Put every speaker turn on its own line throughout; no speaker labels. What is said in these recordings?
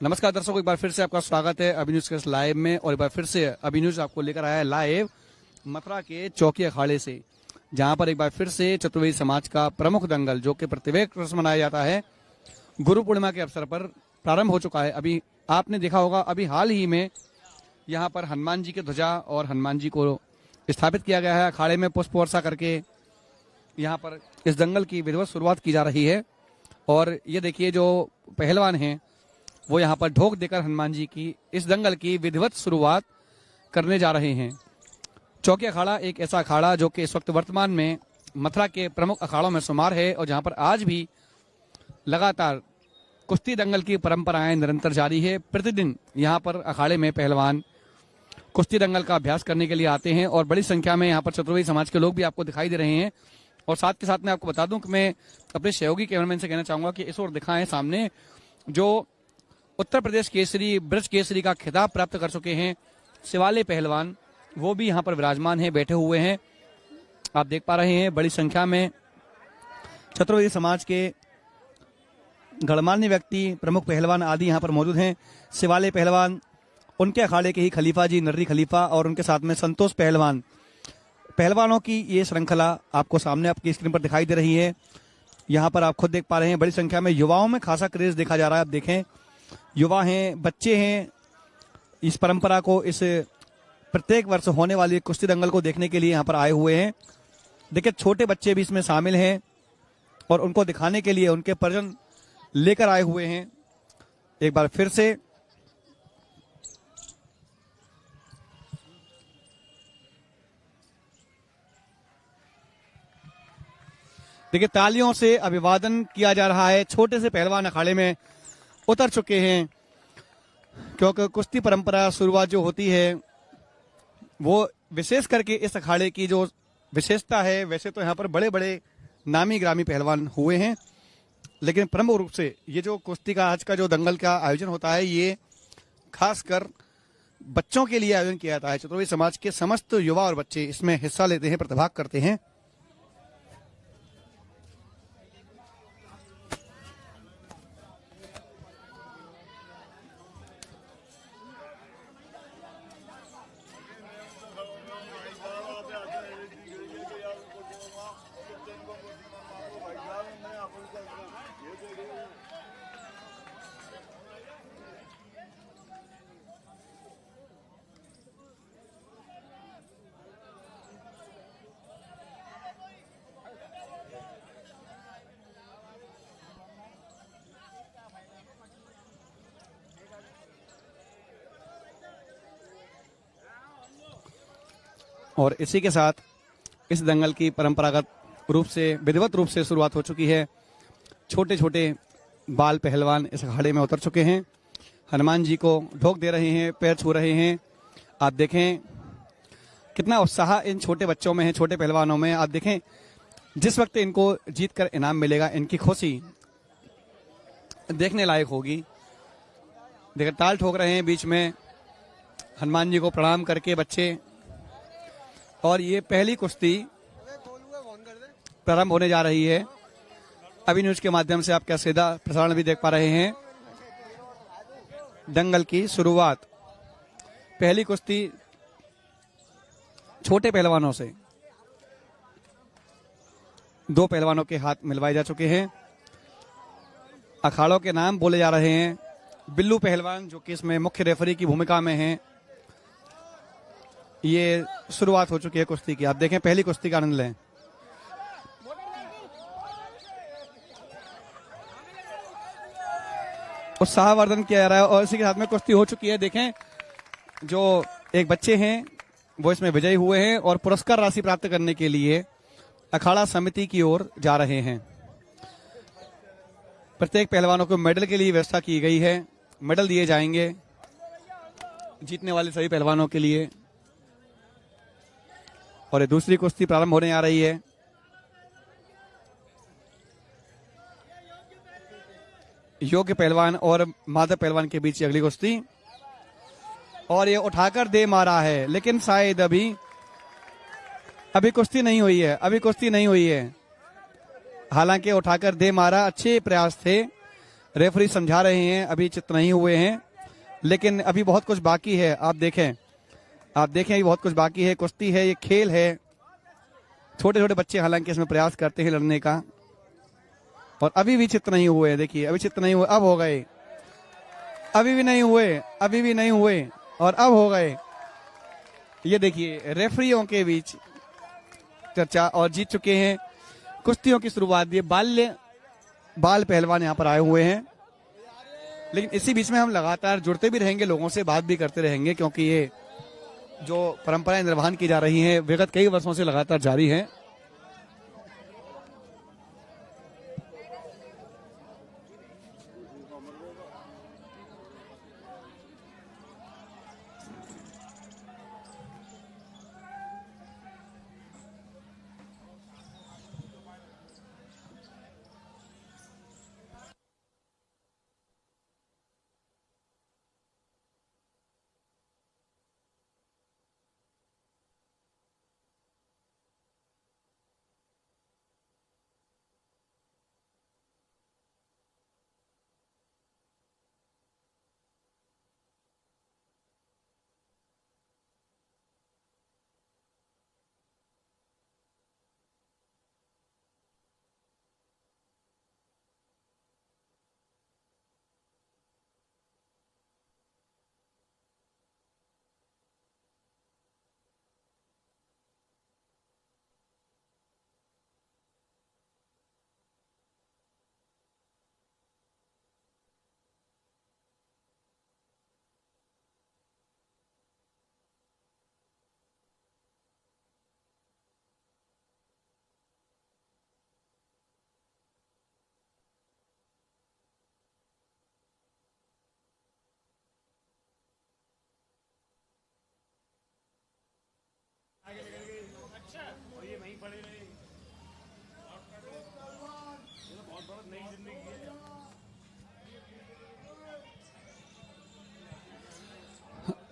नमस्कार दर्शकों, एक बार फिर से आपका स्वागत है अभी न्यूज के लाइव में। और एक बार फिर से अभी न्यूज आपको लेकर आया है लाइव मथुरा के चौकी अखाड़े से, जहां पर एक बार फिर से चतुर्वेदी समाज का प्रमुख दंगल जो कि प्रत्येक वर्ष मनाया जाता है गुरु पूर्णिमा के अवसर पर प्रारंभ हो चुका है। अभी आपने देखा होगा, अभी हाल ही में यहाँ पर हनुमान जी की ध्वजा और हनुमान जी को स्थापित किया गया है। अखाड़े में पुष्प वर्षा करके यहाँ पर इस दंगल की विधिवत शुरुआत की जा रही है। और ये देखिए, जो पहलवान हैं वो यहाँ पर ढोक देकर हनुमान जी की इस दंगल की विधिवत शुरुआत करने जा रहे हैं। चौकी अखाड़ा एक ऐसा अखाड़ा जो कि इस वक्त वर्तमान में मथुरा के प्रमुख अखाड़ों में शुमार है और जहाँ पर आज भी लगातार कुश्ती दंगल की परंपराएं निरंतर जारी है। प्रतिदिन यहाँ पर अखाड़े में पहलवान कुश्ती दंगल का अभ्यास करने के लिए आते हैं और बड़ी संख्या में यहाँ पर चतुर्वेदी समाज के लोग भी आपको दिखाई दे रहे हैं। और साथ के साथ मैं आपको बता दूं कि मैं अपने सहयोगी कैमरामैन से कहना चाहूंगा कि इस ओर दिखाएं सामने जो उत्तर प्रदेश केसरी, ब्रज केसरी का खिताब प्राप्त कर चुके हैं शिवालय पहलवान, वो भी यहाँ पर विराजमान हैं, बैठे हुए हैं। आप देख पा रहे हैं बड़ी संख्या में चतुर्वेदी समाज के गणमान्य व्यक्ति, प्रमुख पहलवान आदि यहाँ पर मौजूद हैं। शिवालय पहलवान, उनके अखाड़े के ही खलीफा जी नर्री खलीफा और उनके साथ में संतोष पहलवान, पहलवानों की ये श्रृंखला आपको सामने आपकी स्क्रीन पर दिखाई दे रही है। यहाँ पर आप खुद देख पा रहे हैं बड़ी संख्या में युवाओं में खासा क्रेज देखा जा रहा है। आप देखें, युवा हैं, बच्चे हैं, इस परंपरा को, इस प्रत्येक वर्ष होने वाली कुश्ती दंगल को देखने के लिए यहाँ पर आए हुए हैं। देखिए, छोटे बच्चे भी इसमें शामिल हैं और उनको दिखाने के लिए उनके परिजन लेकर आए हुए हैं। एक बार फिर से देखिए, तालियों से अभिवादन किया जा रहा है। छोटे से पहलवान अखाड़े में उतर चुके हैं, क्योंकि कुश्ती परंपरा शुरुआत जो होती है वो विशेष करके इस अखाड़े की जो विशेषता है, वैसे तो यहाँ पर बड़े बड़े नामी ग्रामी पहलवान हुए हैं, लेकिन प्रमुख रूप से ये जो कुश्ती का आज का जो दंगल का आयोजन होता है, ये खासकर बच्चों के लिए आयोजन किया जाता है। चतुर्वेदी समाज के समस्त युवा और बच्चे इसमें हिस्सा लेते हैं, प्रतिभाग करते हैं। और इसी के साथ इस दंगल की परंपरागत रूप से, विधिवत रूप से शुरुआत हो चुकी है। छोटे छोटे बाल पहलवान इस अखाड़े में उतर चुके हैं, हनुमान जी को ढोक दे रहे हैं, पैर छू रहे हैं। आप देखें कितना उत्साह इन छोटे बच्चों में है, छोटे पहलवानों में। आप देखें जिस वक्त इनको जीतकर इनाम मिलेगा, इनकी खुशी देखने लायक होगी। देखिए, ताल ठोक रहे हैं बीच में हनुमान जी को प्रणाम करके बच्चे। और ये पहली कुश्ती प्रारंभ होने जा रही है। अभी न्यूज के माध्यम से आप क्या सीधा प्रसारण भी देख पा रहे हैं। दंगल की शुरुआत, पहली कुश्ती छोटे पहलवानों से, दो पहलवानों के हाथ मिलवाए जा चुके हैं। अखाड़ों के नाम बोले जा रहे हैं। बिल्लू पहलवान जो कि इसमें मुख्य रेफरी की भूमिका में हैं। ये शुरुआत हो चुकी है कुश्ती की। आप देखें, पहली कुश्ती का आनंद लें। उत्साहवर्धन किया जा रहा है और इसी के साथ में कुश्ती हो चुकी है। देखें, जो एक बच्चे हैं वो इसमें विजयी हुए हैं और पुरस्कार राशि प्राप्त करने के लिए अखाड़ा समिति की ओर जा रहे हैं। प्रत्येक पहलवानों को मेडल के लिए व्यवस्था की गई है। मेडल दिए जाएंगे जीतने वाले सभी पहलवानों के लिए। और ये दूसरी कुश्ती प्रारंभ होने आ रही है। योग्य पहलवान और माधव पहलवान के बीच अगली कुश्ती। और ये उठाकर दे मारा है, लेकिन शायद अभी कुश्ती नहीं हुई है, अभी कुश्ती नहीं हुई है। हालांकि उठाकर दे मारा, अच्छे प्रयास थे, रेफरी समझा रहे हैं, अभी चित्त नहीं हुए हैं, लेकिन अभी बहुत कुछ बाकी है। आप देखें अभी बहुत कुछ बाकी है। कुश्ती है, ये खेल है। छोटे छोटे बच्चे हालांकि इसमें प्रयास करते हैं लड़ने का, और अभी भी चित्त नहीं हुए। देखिए अभी चित्त नहीं हुए, अब हो गए। अभी भी नहीं हुए, अभी भी नहीं हुए, और अब हो गए। ये देखिए रेफरियों के बीच चर्चा, और जीत चुके हैं। कुश्तियों की शुरुआत, ये बाल पहलवान यहाँ पर आए हुए हैं। लेकिन इसी बीच में हम लगातार जुड़ते भी रहेंगे, लोगों से बात भी करते रहेंगे, क्योंकि ये जो परंपराएं निर्वहन की जा रही हैं विगत कई वर्षों से लगातार जारी हैं।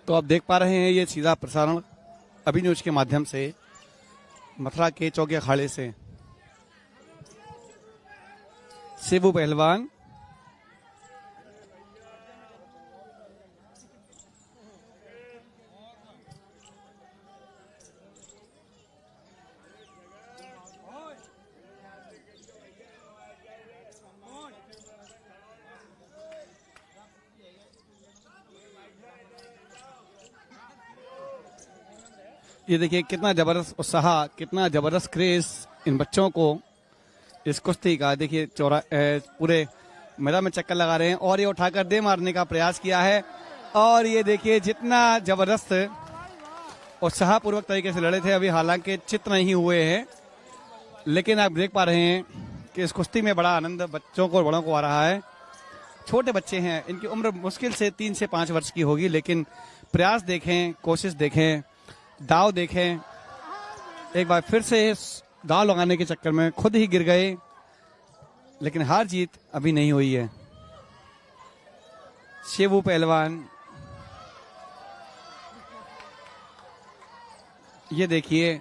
तो आप देख पा रहे हैं ये सीधा प्रसारण अभी न्यूज के माध्यम से मथुरा के चौकी अखाड़े से। शिवू पहलवान ये देखिए कितना जबरदस्त उत्साह, कितना जबरदस्त क्रेज इन बच्चों को इस कुश्ती का। देखिए पूरे मैदान में चक्कर लगा रहे हैं, और ये उठाकर दे मारने का प्रयास किया है। और ये देखिए जितना जबरदस्त उत्साहपूर्वक तरीके से लड़े थे, अभी हालांकि चित नहीं हुए हैं, लेकिन आप देख पा रहे हैं कि इस कुश्ती में बड़ा आनंद बच्चों को और बड़ों को आ रहा है। छोटे बच्चे हैं, इनकी उम्र मुश्किल से 3 से 5 वर्ष की होगी, लेकिन प्रयास देखें, कोशिश देखें, दाव देखें। एक बार फिर से दाव लगाने के चक्कर में खुद ही गिर गए, लेकिन हार जीत अभी नहीं हुई है। शिवू पहलवान, ये देखिए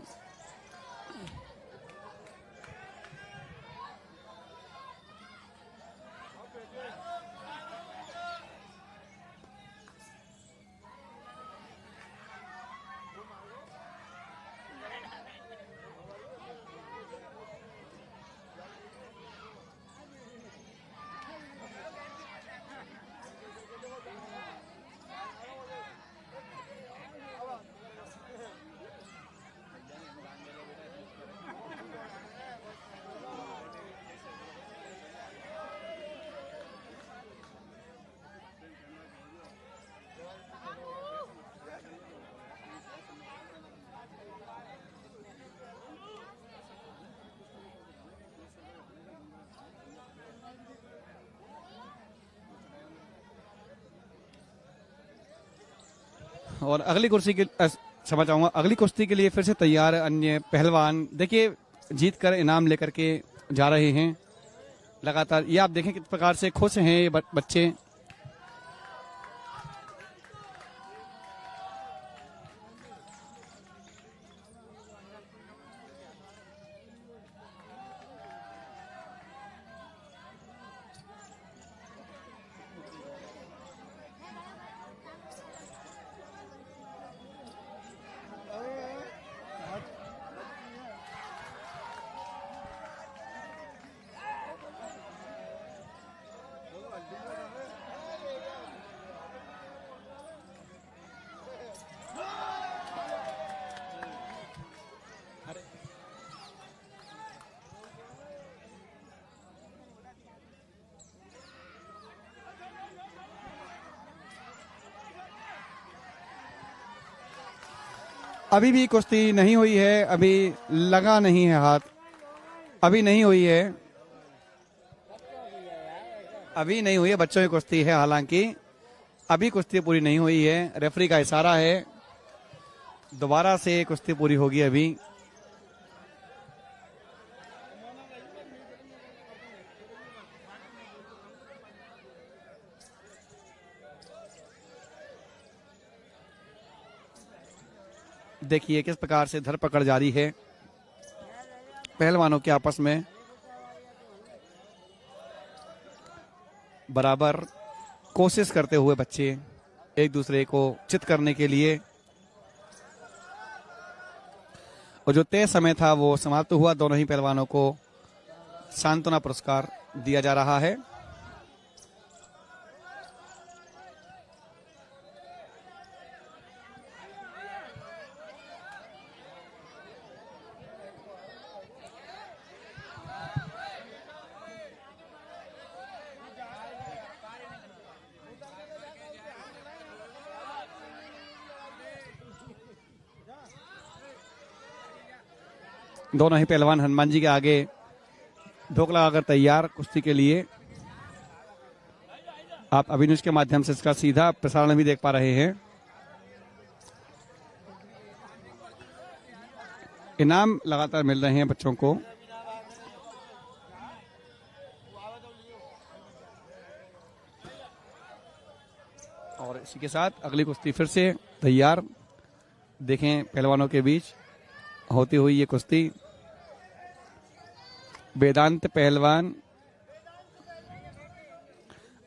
और अगली कुर्सी की क्षमा चाहूंगा, अगली कुश्ती के लिए फिर से तैयार अन्य पहलवान। देखिए जीत कर इनाम लेकर के जा रहे हैं लगातार। ये आप देखें किस प्रकार से खुश हैं ये बच्चे। अभी भी कुश्ती नहीं हुई है, अभी लगा नहीं है हाथ, अभी नहीं हुई है, अभी नहीं हुई है। बच्चों की कुश्ती है, हालांकि अभी कुश्ती पूरी नहीं हुई है। रेफरी का इशारा है, दोबारा से कुश्ती पूरी होगी अभी। देखिए किस प्रकार से धरपकड़ जारी है पहलवानों के आपस में, बराबर कोशिश करते हुए बच्चे एक दूसरे को चित करने के लिए। और जो तय समय था वो समाप्त हुआ। दोनों ही पहलवानों को सांत्वना पुरस्कार दिया जा रहा है। दोनों ही पहलवान हनुमान जी के आगे धोख लगाकर तैयार कुश्ती के लिए। आप अभी न्यूज के माध्यम से इसका सीधा प्रसारण भी देख पा रहे हैं। इनाम लगातार मिल रहे हैं बच्चों को। और इसी के साथ अगली कुश्ती फिर से तैयार। देखें पहलवानों के बीच होती हुई ये कुश्ती। वेदांत पहलवान,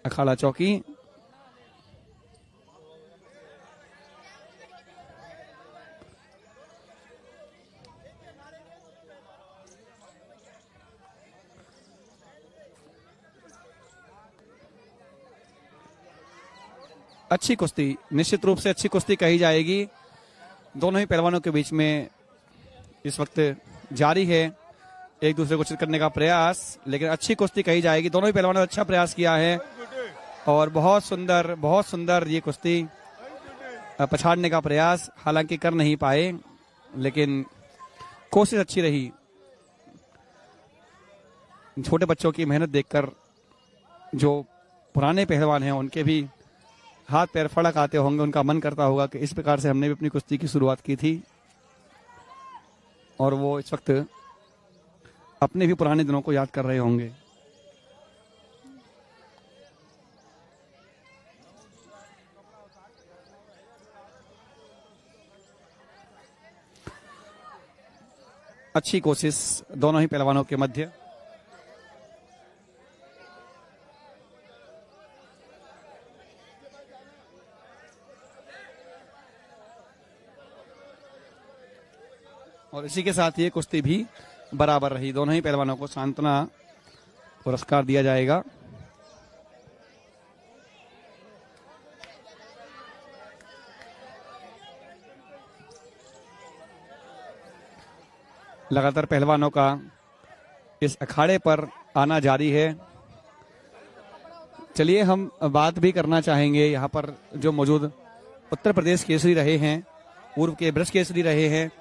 अखाड़ा चौकी। अच्छी कुश्ती, निश्चित रूप से अच्छी कुश्ती कही जाएगी। दोनों ही पहलवानों के बीच में इस वक्त जारी है एक दूसरे को चित करने का प्रयास, लेकिन अच्छी कुश्ती कही जाएगी। दोनों ही पहलवानों ने अच्छा प्रयास किया है और बहुत सुंदर ये कुश्ती पछाड़ने का प्रयास हालांकि कर नहीं पाए, लेकिन कोशिश अच्छी रही। छोटे बच्चों की मेहनत देखकर जो पुराने पहलवान हैं उनके भी हाथ पैर फड़क आते होंगे। उनका मन करता होगा कि इस प्रकार से हमने भी अपनी कुश्ती की शुरुआत की थी, और वो इस वक्त अपने भी पुराने दिनों को याद कर रहे होंगे। अच्छी कोशिश दोनों ही पहलवानों के मध्य। और इसी के साथ ये कुश्ती भी बराबर रही। दोनों ही पहलवानों को सांत्वना पुरस्कार दिया जाएगा। लगातार पहलवानों का इस अखाड़े पर आना जारी है। चलिए हम बात भी करना चाहेंगे यहाँ पर जो मौजूद उत्तर प्रदेश केसरी रहे हैं, पूर्व के ब्रज केसरी रहे हैं,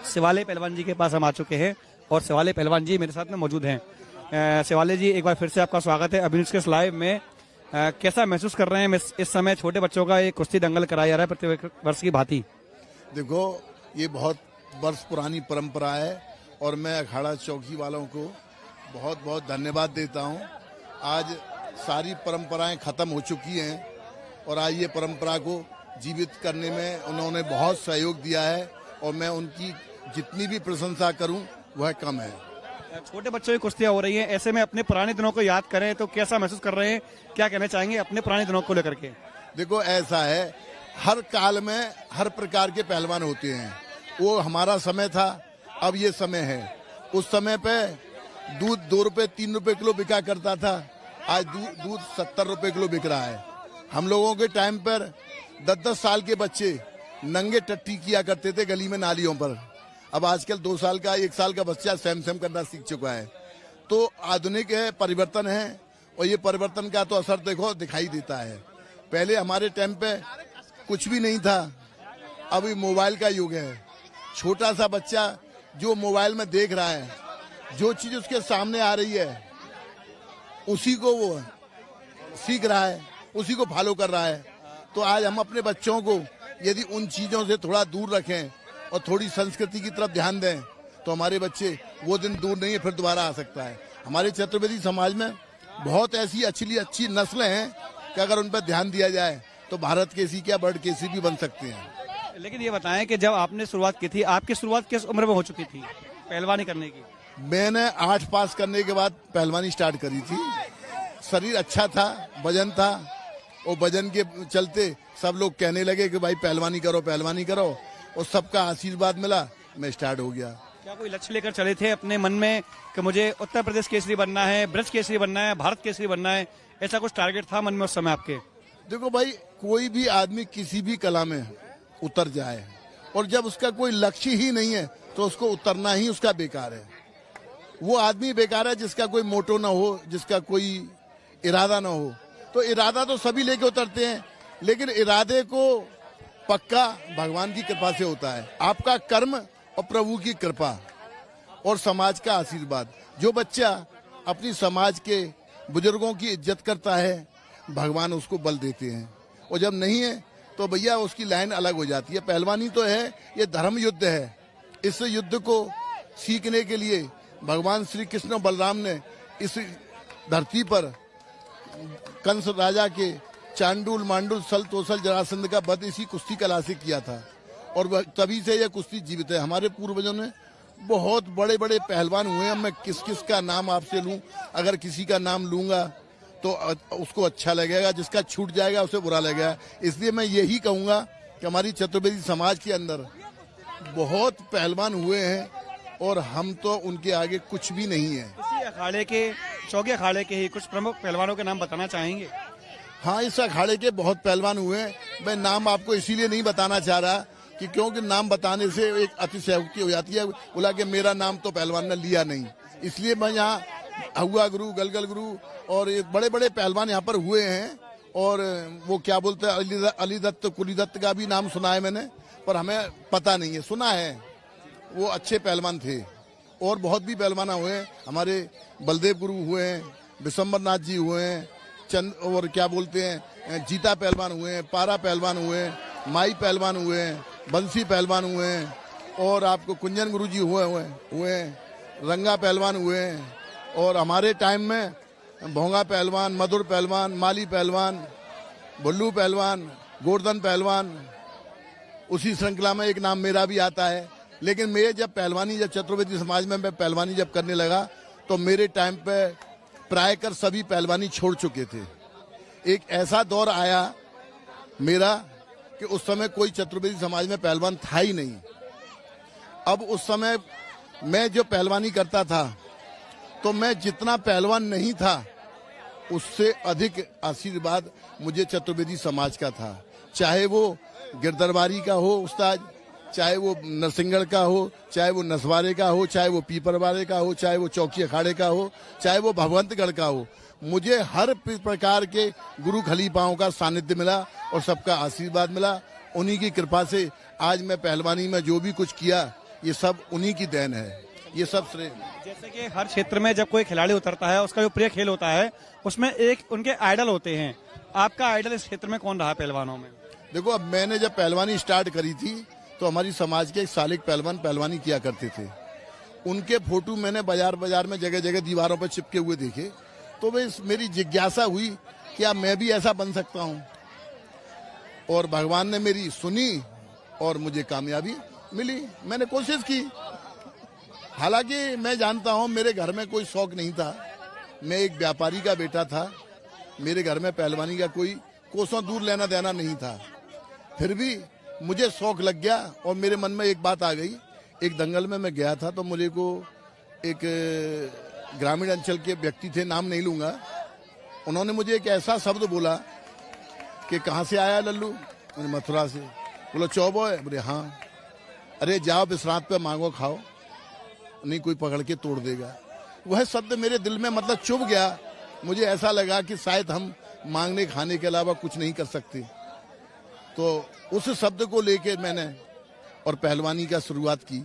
शिवाले पहलवान जी के पास हम आ चुके हैं और शिवाले पहलवान जी मेरे साथ में मौजूद हैं। शिवाले जी, एक बार फिर से आपका स्वागत है अभी न्यूज़ के लाइव में। कैसा महसूस कर रहे हैं इस समय छोटे बच्चों का एक कुश्ती दंगल कराया जा रहा है प्रति वर्ष की भांति?
देखो, ये बहुत वर्ष पुरानी परंपरा है और मैं अखाड़ा चौकी वालों को बहुत बहुत धन्यवाद देता हूँ। आज सारी परंपराएं खत्म हो चुकी हैं और आज ये परंपरा को जीवित करने में उन्होंने बहुत सहयोग दिया है और मैं उनकी जितनी भी प्रशंसा करूं वह कम है।
छोटे बच्चों की कुश्तियां हो रही हैं, ऐसे में अपने पुराने दिनों को याद करें तो कैसा महसूस कर रहे हैं? क्या कहना चाहेंगे अपने पुराने दिनों को लेकर के?
देखो, ऐसा है, हर काल में हर प्रकार के पहलवान होते हैं। वो हमारा समय था, अब ये समय है। उस समय पे दूध 2 रुपए 3 रुपए किलो बिका करता था, आज दूध 70 रुपए किलो बिक रहा है। हम लोगों के टाइम पर 10-10 साल के बच्चे नंगे टट्टी किया करते थे गली में, नालियों पर। अब आजकल 2 साल का 1 साल का बच्चा स्वयं करना सीख चुका है। तो आधुनिक है, परिवर्तन है और ये परिवर्तन का तो असर देखो दिखाई देता है। पहले हमारे टाइम पे कुछ भी नहीं था। अभी मोबाइल का युग है। छोटा सा बच्चा जो मोबाइल में देख रहा है, जो चीज उसके सामने आ रही है, उसी को वो सीख रहा है, उसी को फॉलो कर रहा है। तो आज हम अपने बच्चों को यदि उन चीजों से थोड़ा दूर रखें और थोड़ी संस्कृति की तरफ ध्यान दें, तो हमारे बच्चे, वो दिन दूर नहीं है, फिर दोबारा आ सकता है। हमारे चतुर्वेदी समाज में बहुत ऐसी अच्छी नस्लें हैं कि अगर उन पर ध्यान दिया जाए तो भारत केसी क्या वर्ल्ड केसी भी बन सकते हैं।
लेकिन ये बताएं कि जब आपने शुरुआत की थी, आपकी शुरुआत किस उम्र में हो चुकी थी पहलवानी करने की?
मैंने 8 पास करने के बाद पहलवानी स्टार्ट करी थी। शरीर अच्छा था, वजन था, और वजन के चलते सब लोग कहने लगे कि भाई पहलवानी करो, और सबका आशीर्वाद मिला, मैं स्टार्ट हो गया।
क्या कोई लक्ष्य लेकर चले थे अपने मन में कि मुझे उत्तर प्रदेश केसरी बनना है, ब्रज केसरी बनना है, भारत केसरी बनना है, ऐसा कुछ टारगेट था मन में उस समय आपके?
देखो भाई, कोई भी आदमी किसी भी कला में उतर जाए, और जब उसका कोई लक्ष्य ही नहीं है तो उसको उतरना ही उसका बेकार है। वो आदमी बेकार है जिसका कोई मोटो ना हो, जिसका कोई इरादा ना हो। तो इरादा तो सभी लेके उतरते हैं, लेकिन इरादे को पक्का भगवान की कृपा से होता है। आपका कर्म और प्रभु की कृपा और समाज का आशीर्वाद। जो बच्चा अपनी समाज के बुजुर्गों की इज्जत करता है, भगवान उसको बल देते हैं, और जब नहीं है तो भैया उसकी लाइन अलग हो जाती है। पहलवानी तो है, ये धर्म युद्ध है। इस युद्ध को सीखने के लिए भगवान श्री कृष्ण बलराम ने इस धरती पर कंस राजा के चांडुल मांडुल सल तोसल जरासंध का वध इसी कुश्ती कला से किया था, और वह तभी से यह कुश्ती जीवित है। हमारे पूर्वजों ने बहुत बड़े बड़े पहलवान हुए हैं। मैं किस किस का नाम आपसे लूं? अगर किसी का नाम लूंगा तो उसको अच्छा लगेगा, जिसका छूट जाएगा उसे बुरा लगेगा। इसलिए मैं यही कहूंगा कि हमारी चतुर्वेदी समाज के अंदर बहुत पहलवान हुए हैं, और हम तो उनके आगे कुछ भी नहीं है।
इसी अखाड़े के, चौके अखाड़े के ही कुछ प्रमुख पहलवानों के नाम बताना चाहेंगे?
हाँ, इस अखाड़े के बहुत पहलवान हुए हैं। मैं नाम आपको इसीलिए नहीं बताना चाह रहा कि क्योंकि नाम बताने से एक अतिशयोक्ति हो जाती है, बोला कि मेरा नाम तो पहलवान ने लिया नहीं। इसलिए मैं यहाँ अहुआ गुरु, गलगल गुरु और ये बड़े बड़े पहलवान यहाँ पर हुए हैं। और वो क्या बोलते हैं, अली दत्त, कुली दत्त का भी नाम सुना है मैंने, पर हमें पता नहीं है। सुना है, वो अच्छे पहलवान थे। और बहुत भी पहलवान हुए हैं। हमारे बलदेव गुरु हुए हैं, विशंबर नाथ जी हुए हैं, चंद और क्या बोलते हैं, जीता पहलवान हुए हैं, पारा पहलवान हुए हैं, माई पहलवान हुए हैं, बंसी पहलवान हुए हैं, और आपको कुंजन गुरु जी हुए हैं, रंगा पहलवान हुए हैं। और हमारे टाइम में भोंगा पहलवान, मधुर पहलवान, माली पहलवान, भुल्लू पहलवान, गोवर्धन पहलवान, उसी श्रृंखला में एक नाम मेरा भी आता है। लेकिन मैं जब पहलवानी, जब चतुर्वेदी समाज में मैं पहलवानी जब करने लगा, तो मेरे टाइम पे प्राय कर सभी पहलवानी छोड़ चुके थे। एक ऐसा दौर आया मेरा कि उस समय कोई चतुर्वेदी समाज में पहलवान था ही नहीं। अब उस समय मैं जो पहलवानी करता था, तो मैं जितना पहलवान नहीं था, उससे अधिक आशीर्वाद मुझे चतुर्वेदी समाज का था। चाहे वो गिरदरबारी का हो उस्ताद, चाहे वो नरसिंहगढ़ का हो, चाहे वो नसवारे का हो, चाहे वो पीपरवारे का हो, चाहे वो चौकी अखाड़े का हो, चाहे वो भगवंतगढ़ का हो, मुझे हर प्रकार के गुरु खलीफाओं का सानिध्य मिला और सबका आशीर्वाद मिला। उन्हीं की कृपा से आज मैं पहलवानी में जो भी कुछ किया, ये सब उन्हीं की देन है, ये सब श्रेय।
जैसे कि हर क्षेत्र में जब कोई खिलाड़ी उतरता है, उसका जो प्रिय खेल होता है, उसमें एक उनके आइडल होते हैं। आपका आइडल इस क्षेत्र में कौन रहा पहलवानों में?
देखो, अब मैंने जब पहलवानी स्टार्ट करी थी, तो हमारी समाज के एक सालिक पहलवान पहलवानी किया करते थे। उनके फोटो मैंने बाजार बाजार में जगह जगह दीवारों पर चिपके हुए देखे, तो मेरी जिज्ञासा हुई कि अब मैं भी ऐसा बन सकता हूं। और भगवान ने मेरी सुनी और मुझे कामयाबी मिली। मैंने कोशिश की, हालांकि मैं जानता हूं मेरे घर में कोई शौक नहीं था। मैं एक व्यापारी का बेटा था, मेरे घर में पहलवानी का कोई कोसों दूर लेना देना नहीं था। फिर भी मुझे शौक लग गया और मेरे मन में एक बात आ गई। एक दंगल में मैं गया था, तो मुझे को एक ग्रामीण अंचल के व्यक्ति थे, नाम नहीं लूंगा, उन्होंने मुझे एक ऐसा शब्द बोला कि कहाँ से आया लल्लू? मैंने मथुरा से। बोलो चौबो है? बोले हाँ। अरे जाओ विश्रांत पे मांगो खाओ, नहीं कोई पकड़ के तोड़ देगा। वह शब्द मेरे दिल में मतलब चुभ गया। मुझे ऐसा लगा कि शायद हम मांगने खाने के अलावा कुछ नहीं कर सकते। तो उस शब्द को लेके मैंने और पहलवानी का शुरुआत की।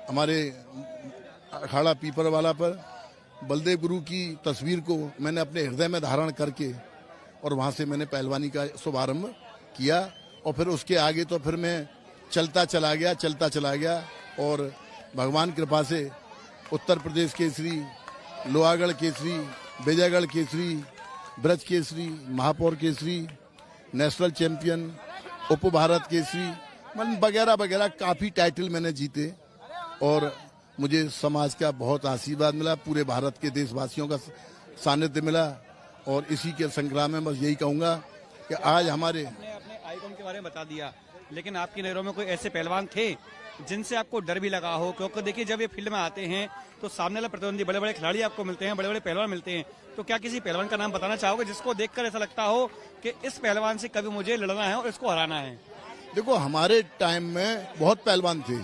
हमारे अखाड़ा पीपरवाला पर बलदेव गुरु की तस्वीर को मैंने अपने हृदय में धारण करके और वहाँ से मैंने पहलवानी का शुभारंभ किया। और फिर उसके आगे तो फिर मैं चलता चला गया और भगवान कृपा से उत्तर प्रदेश केसरी, लोहागढ़ केसरी, विजयगढ़ केसरी, ब्रज केसरी, महापौर केसरी, नेशनल चैंपियन, उप भारत केसरी, वगैरह वगैरह काफ़ी टाइटल मैंने जीते। और मुझे समाज का बहुत आशीर्वाद मिला, पूरे भारत के देशवासियों का सानिध्य मिला। और इसी के संग्राम में बस यही कहूँगा कि आज हमारे
अपने आइकॉन के बारे में बता दिया, लेकिन आपकी नज़रों में कोई ऐसे पहलवान थे जिनसे आपको डर भी लगा हो? क्योंकि देखिए, जब ये फील्ड में आते हैं तो सामने वाले प्रतिद्वंदी बड़े बड़े खिलाड़ी आपको मिलते हैं, बड़े बड़े पहलवान मिलते हैं। तो क्या किसी पहलवान का नाम बताना चाहोगे जिसको देखकर ऐसा लगता हो कि इस पहलवान से कभी मुझे लड़ना है और इसको हराना है?
देखो, हमारे टाइम में बहुत पहलवान थे।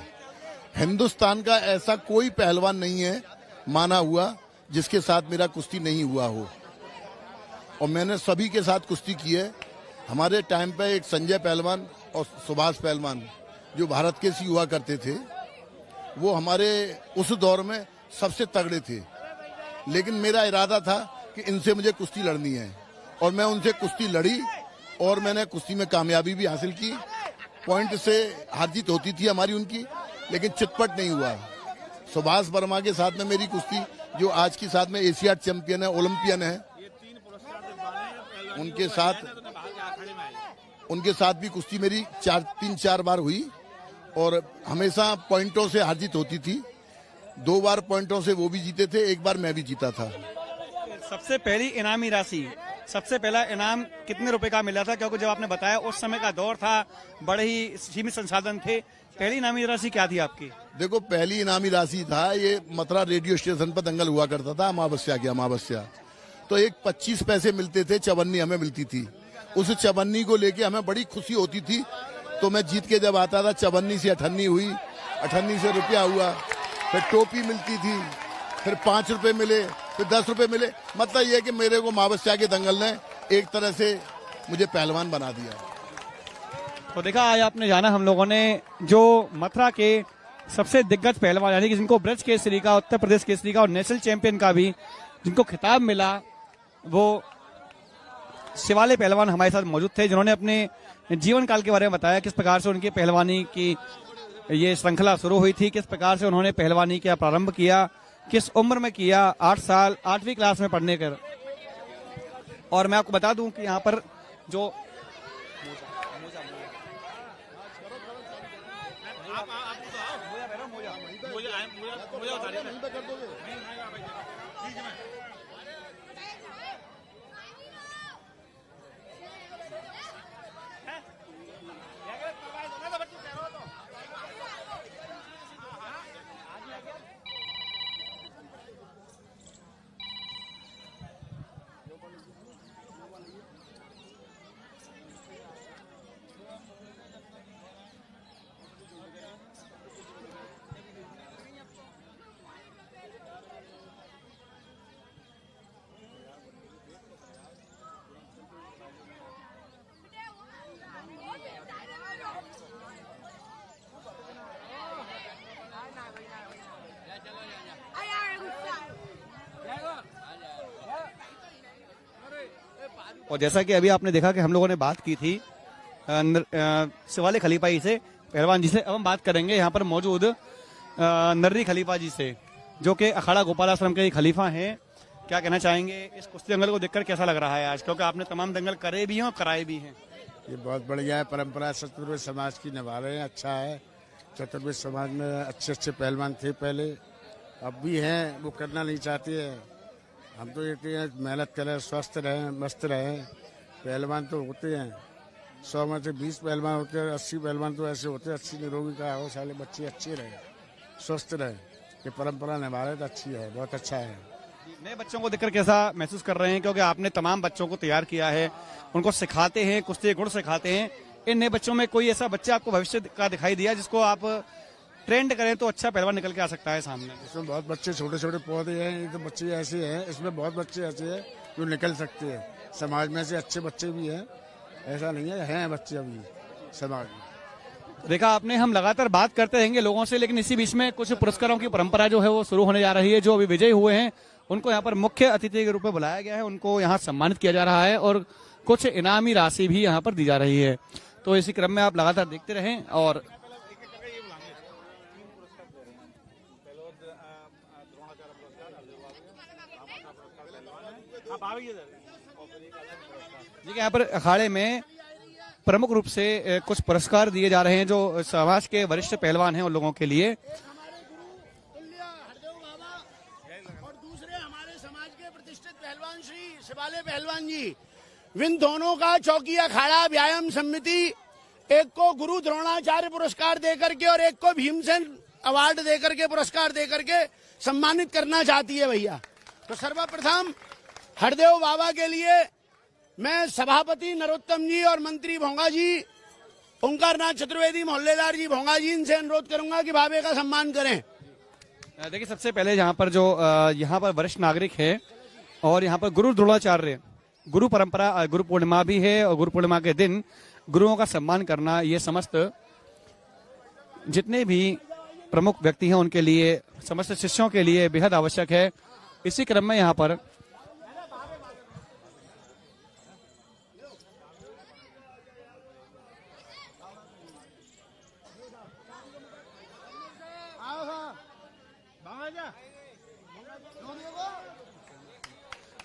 हिंदुस्तान का ऐसा कोई पहलवान नहीं है माना हुआ जिसके साथ मेरा कुश्ती नहीं हुआ हो, और मैंने सभी के साथ कुश्ती की है। हमारे टाइम पे एक संजय पहलवान और सुभाष पहलवान जो भारत के सी हुआ करते थे, वो हमारे उस दौर में सबसे तगड़े थे। लेकिन मेरा इरादा था कि इनसे मुझे कुश्ती लड़नी है, और मैं उनसे कुश्ती लड़ी और मैंने कुश्ती में कामयाबी भी हासिल की। पॉइंट से हार जीत होती थी हमारी उनकी, लेकिन चितपट नहीं हुआ। सुभाष वर्मा के साथ में मेरी कुश्ती, जो आज की साथ में एशियाड चैंपियन है, ओलंपियन है, उनके साथ भी कुश्ती मेरी 3-4 बार हुई और हमेशा पॉइंटों से हार जीत होती थी। 2 बार पॉइंटों से वो भी जीते थे, 1 बार मैं भी जीता था।
सबसे पहली इनामी राशि, सबसे पहला इनाम कितने रुपए का मिला था? क्योंकि जब आपने बताया उस समय का दौर था, बड़े ही सीमित संसाधन थे। पहली इनामी राशि क्या थी आपकी?
देखो, पहली इनामी राशि था, ये मथुरा रेडियो स्टेशन पर दंगल हुआ करता था अमावस्या, तो एक 25 पैसे मिलते थे, चवन्नी हमें मिलती थी। उस चवन्नी को लेके हमें बड़ी खुशी होती थी। तो मैं जीत के जब आता था, चवन्नी से अठन्नी हुई, अठन्नी से रुपया हुआ, फिर टोपी मिलती थी, फिर 5 रुपए मिले, फिर 10 रुपए मिले। मतलब ये कि मेरे को अमावस्या के दंगल ने एक तरह से मुझे पहलवान बना दिया।
तो देखा, आज आपने जाना हम लोगों ने जो मथुरा के सबसे दिग्गज पहलवान, यानी कि जिनको ब्रज केसरी का, उत्तर प्रदेश केसरी का और नेशनल चैंपियन का भी जिनको खिताब मिला, वो शिवाले पहलवान हमारे साथ मौजूद थे, जिन्होंने अपने जीवन काल के बारे में बताया, किस प्रकार से उनकी पहलवानी की ये श्रृंखला शुरू हुई थी, किस प्रकार से उन्होंने पहलवानी का प्रारंभ किया, किस उम्र में किया, 8 साल 8वीं क्लास में पढ़ने कर। और मैं आपको बता दूं कि यहाँ पर जो और जैसा कि अभी आपने देखा कि हम लोगों ने बात की थी शिवाले खलीफा जी से, पहलवान जी से। अब हम बात करेंगे यहाँ पर मौजूद नर्री खलीफा जी से, जो कि अखाड़ा गोपालाश्रम के खलीफा हैं। क्या कहना चाहेंगे इस कुश्ती दंगल को देखकर? कैसा लग रहा है आज, क्योंकि आपने तमाम दंगल करे भी हैं और कराए भी हैं?
ये बहुत बढ़िया है, परंपरा चतुर्वेद समाज की निभा रहे हैं, अच्छा है। चतुर्वेद समाज में अच्छे पहलवान थे पहले, अब भी हैं, वो करना नहीं चाहते हैं। हम तो ये मेहनत करें, स्वस्थ रहें, मस्त रहें। पहलवान तो होते हैं, 100 में से 20 पहलवान होते हैं, 80 पहलवान तो ऐसे होते हैं। अच्छी निरोगी का हो, साले बच्चे अच्छे रहे, स्वस्थ रहे, ये परंपरा निभा रहे तो अच्छी है, बहुत अच्छा है।
नए बच्चों को देखकर कैसा महसूस कर रहे हैं? क्योंकि आपने तमाम बच्चों को तैयार किया है, उनको सिखाते हैं, कुश्ती गुण सिखाते हैं। इन नए बच्चों में कोई ऐसा बच्चा आपको भविष्य का दिखाई दिया जिसको आप ट्रेंड करें तो अच्छा पहलवान निकल के आ सकता है सामने?
इसमें बहुत बच्चे छोटे पौधे हैं, ये तो बच्चे ऐसे हैं, इसमें बहुत बच्चे ऐसे हैं जो निकल सकते हैं। समाज में से अच्छे बच्चे भी हैं, ऐसा नहीं है, हैं बच्चे अभी समाज में।
देखा आपने, हम लगातार बात करते रहेंगे लोगों से, लेकिन इसी बीच में कुछ पुरस्कारों की परंपरा जो है वो शुरू होने जा रही है। जो अभी विजयी हुए हैं उनको यहाँ पर मुख्य अतिथि के रूप में बुलाया गया है, उनको यहाँ सम्मानित किया जा रहा है और कुछ इनामी राशि भी यहाँ पर दी जा रही है। तो इसी क्रम में आप लगातार देखते रहें। और देखिए यहाँ पर अखाड़े में प्रमुख रूप से कुछ पुरस्कार दिए जा रहे हैं जो समाज के वरिष्ठ पहलवान हैं उन लोगों के लिए।
और दूसरे हमारे समाज के प्रतिष्ठित पहलवान श्री शिवाले पहलवान जी, इन दोनों का चौकी अखाड़ा व्यायाम समिति एक को गुरु द्रोणाचार्य पुरस्कार देकर के और एक को भीमसेन अवार्ड देकर के पुरस्कार देकर के सम्मानित करना चाहती है भैया। तो सर्वप्रथम हरदेव बाबा के लिए मैं सभापति नरोत्तम जी और मंत्री भोंगा जी, ओंकारनाथ चतुर्वेदी, मोहल्लेदार जी भोंगा जी, इनसे अनुरोध करूंगा कि बाबे का सम्मान करें।
देखिए सबसे पहले यहाँ पर जो यहाँ पर वरिष्ठ नागरिक है और यहाँ पर गुरु द्रोणाचार्य, गुरु परंपरा, गुरु पूर्णिमा भी है और गुरु पूर्णिमा के दिन गुरुओं का सम्मान करना ये समस्त जितने भी प्रमुख व्यक्ति हैं उनके लिए, समस्त शिष्यों के लिए बेहद आवश्यक है। इसी क्रम में यहाँ पर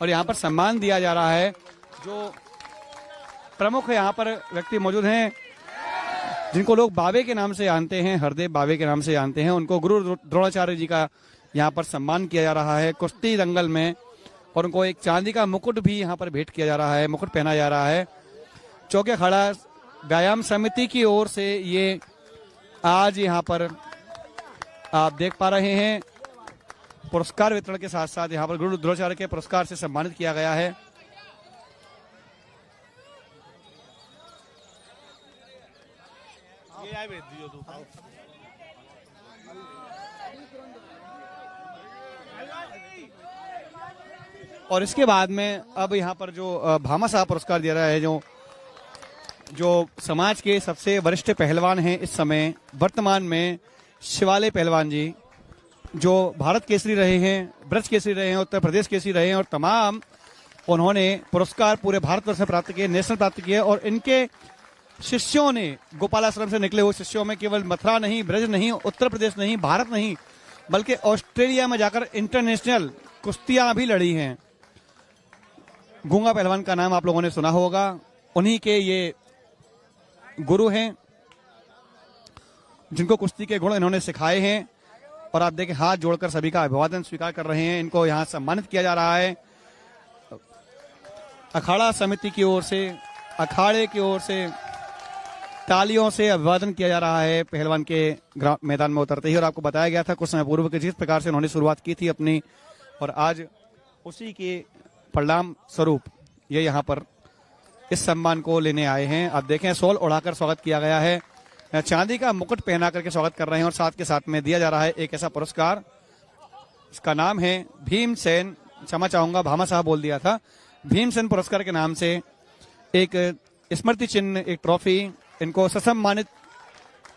और यहाँ पर सम्मान दिया जा रहा है। जो प्रमुख यहाँ पर व्यक्ति मौजूद हैं जिनको लोग बाबे के नाम से जानते हैं, हरदेव बाबे के नाम से जानते हैं, उनको गुरु द्रोणाचार्य जी का यहाँ पर सम्मान किया जा रहा है कुश्ती दंगल में, और उनको एक चांदी का मुकुट भी यहाँ पर भेंट किया जा रहा है, मुकुट पहना जा रहा है। चौकी अखाड़ा व्यायाम समिति की ओर से ये आज यहाँ पर आप देख पा रहे हैं पुरस्कार वितरण के साथ साथ यहाँ पर गुरु द्रोणाचार्य के पुरस्कार से सम्मानित किया गया है। और इसके बाद में अब यहाँ पर जो भामा साहब पुरस्कार दिया रहा है, जो समाज के सबसे वरिष्ठ पहलवान हैं इस समय वर्तमान में, शिवाले पहलवान जी, जो भारत केसरी रहे हैं, ब्रज केसरी रहे हैं, उत्तर प्रदेश केसरी रहे हैं और तमाम उन्होंने पुरस्कार पूरे भारतवर्ष में प्राप्त किए, नेशनल प्राप्त किए। और इनके शिष्यों ने, गोपालाश्रम से निकले हुए शिष्यों में केवल मथुरा नहीं, ब्रज नहीं, उत्तर प्रदेश नहीं, भारत नहीं, बल्कि ऑस्ट्रेलिया में जाकर इंटरनेशनल कुश्तियां भी लड़ी हैं। गूंगा पहलवान का नाम आप लोगों ने सुना होगा, उन्हीं के ये गुरु हैं जिनको कुश्ती के गुण इन्होंने सिखाए हैं। और आप देखें हाथ जोड़कर सभी का अभिवादन स्वीकार कर रहे हैं, इनको यहाँ सम्मानित किया जा रहा है। अखाड़ा समिति की ओर से, अखाड़े की ओर से तालियों से अभिवादन किया जा रहा है पहलवान के मैदान में उतरते ही। और आपको बताया गया था कुछ समय पूर्व कि जिस प्रकार से उन्होंने शुरुआत की थी अपनी, और आज उसी के परिणाम स्वरूप ये यहाँ पर इस सम्मान को लेने आए हैं। आप देखें शॉल उड़ाकर स्वागत किया गया है, चांदी का मुकुट पहना करके स्वागत कर रहे हैं और साथ के साथ में दिया जा रहा है एक ऐसा पुरस्कार, इसका नाम है भीमसेन, क्षमा चाहूंगा भामा साहब बोल दिया था, भीमसेन पुरस्कार के नाम से एक स्मृति चिन्ह, एक ट्रॉफी इनको ससम्मानित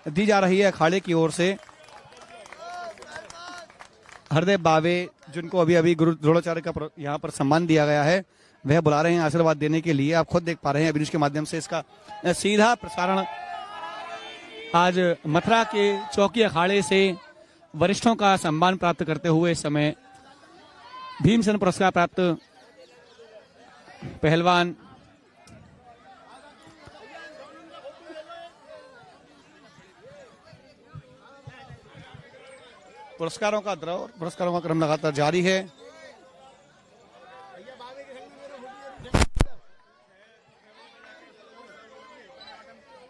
दी जा रही है अखाड़े की ओर से। हरदेव बाबे जिनको अभी अभी गुरु द्रोणाचार्य का यहाँ पर सम्मान दिया गया है, वह बुला रहे हैं आशीर्वाद देने के लिए। आप खुद देख पा रहे हैं अभिनय के माध्यम से इसका सीधा प्रसारण आज मथुरा के चौकी अखाड़े से वरिष्ठों का सम्मान प्राप्त करते हुए इस समय भीमसेन पुरस्कार प्राप्त पहलवान पुरस्कारों का द्रव, पुरस्कारों का क्रम लगातार जारी है।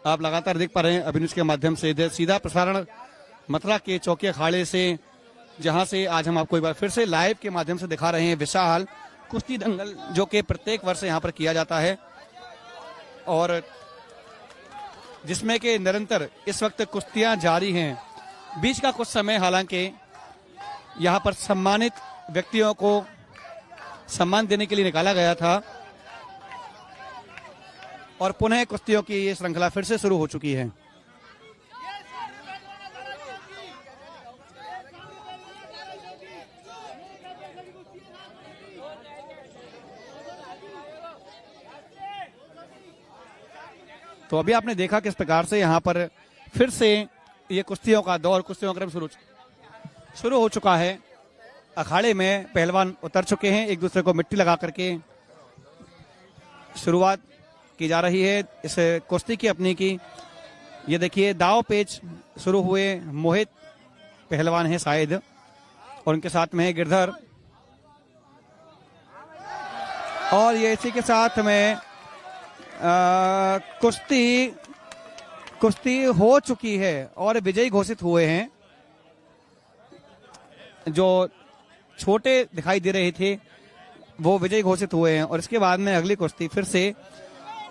आप लगातार देख पा रहे हैं अभिनय के माध्यम से सीधा प्रसारण मथुरा के चौकी अखाड़े से, जहां से आज हम आपको एक बार फिर से लाइव के माध्यम से दिखा रहे हैं विशाल कुश्ती दंगल, जो कि प्रत्येक वर्ष यहां पर किया जाता है और जिसमें कि निरंतर इस वक्त कुश्तियां जारी हैं। बीच का कुछ समय हालांकि यहां पर सम्मानित व्यक्तियों को सम्मान देने के लिए निकाला गया था और पुनः कुश्तियों की ये श्रृंखला फिर से शुरू हो चुकी है। तो अभी आपने देखा किस प्रकार से यहाँ पर फिर से ये कुश्तियों का दौर, कुश्तियों का क्रम शुरू हो चुका है। अखाड़े में पहलवान उतर चुके हैं, एक दूसरे को मिट्टी लगा करके शुरुआत की जा रही है इस कुश्ती की अपनी की। ये देखिए दाव पेच शुरू हुए। मोहित पहलवान है शायद, और उनके साथ में है गिरधर, और ये इसी के साथ में कुश्ती हो चुकी है और विजयी घोषित हुए हैं। जो छोटे दिखाई दे रहे थे वो विजयी घोषित हुए हैं, और इसके बाद में अगली कुश्ती फिर से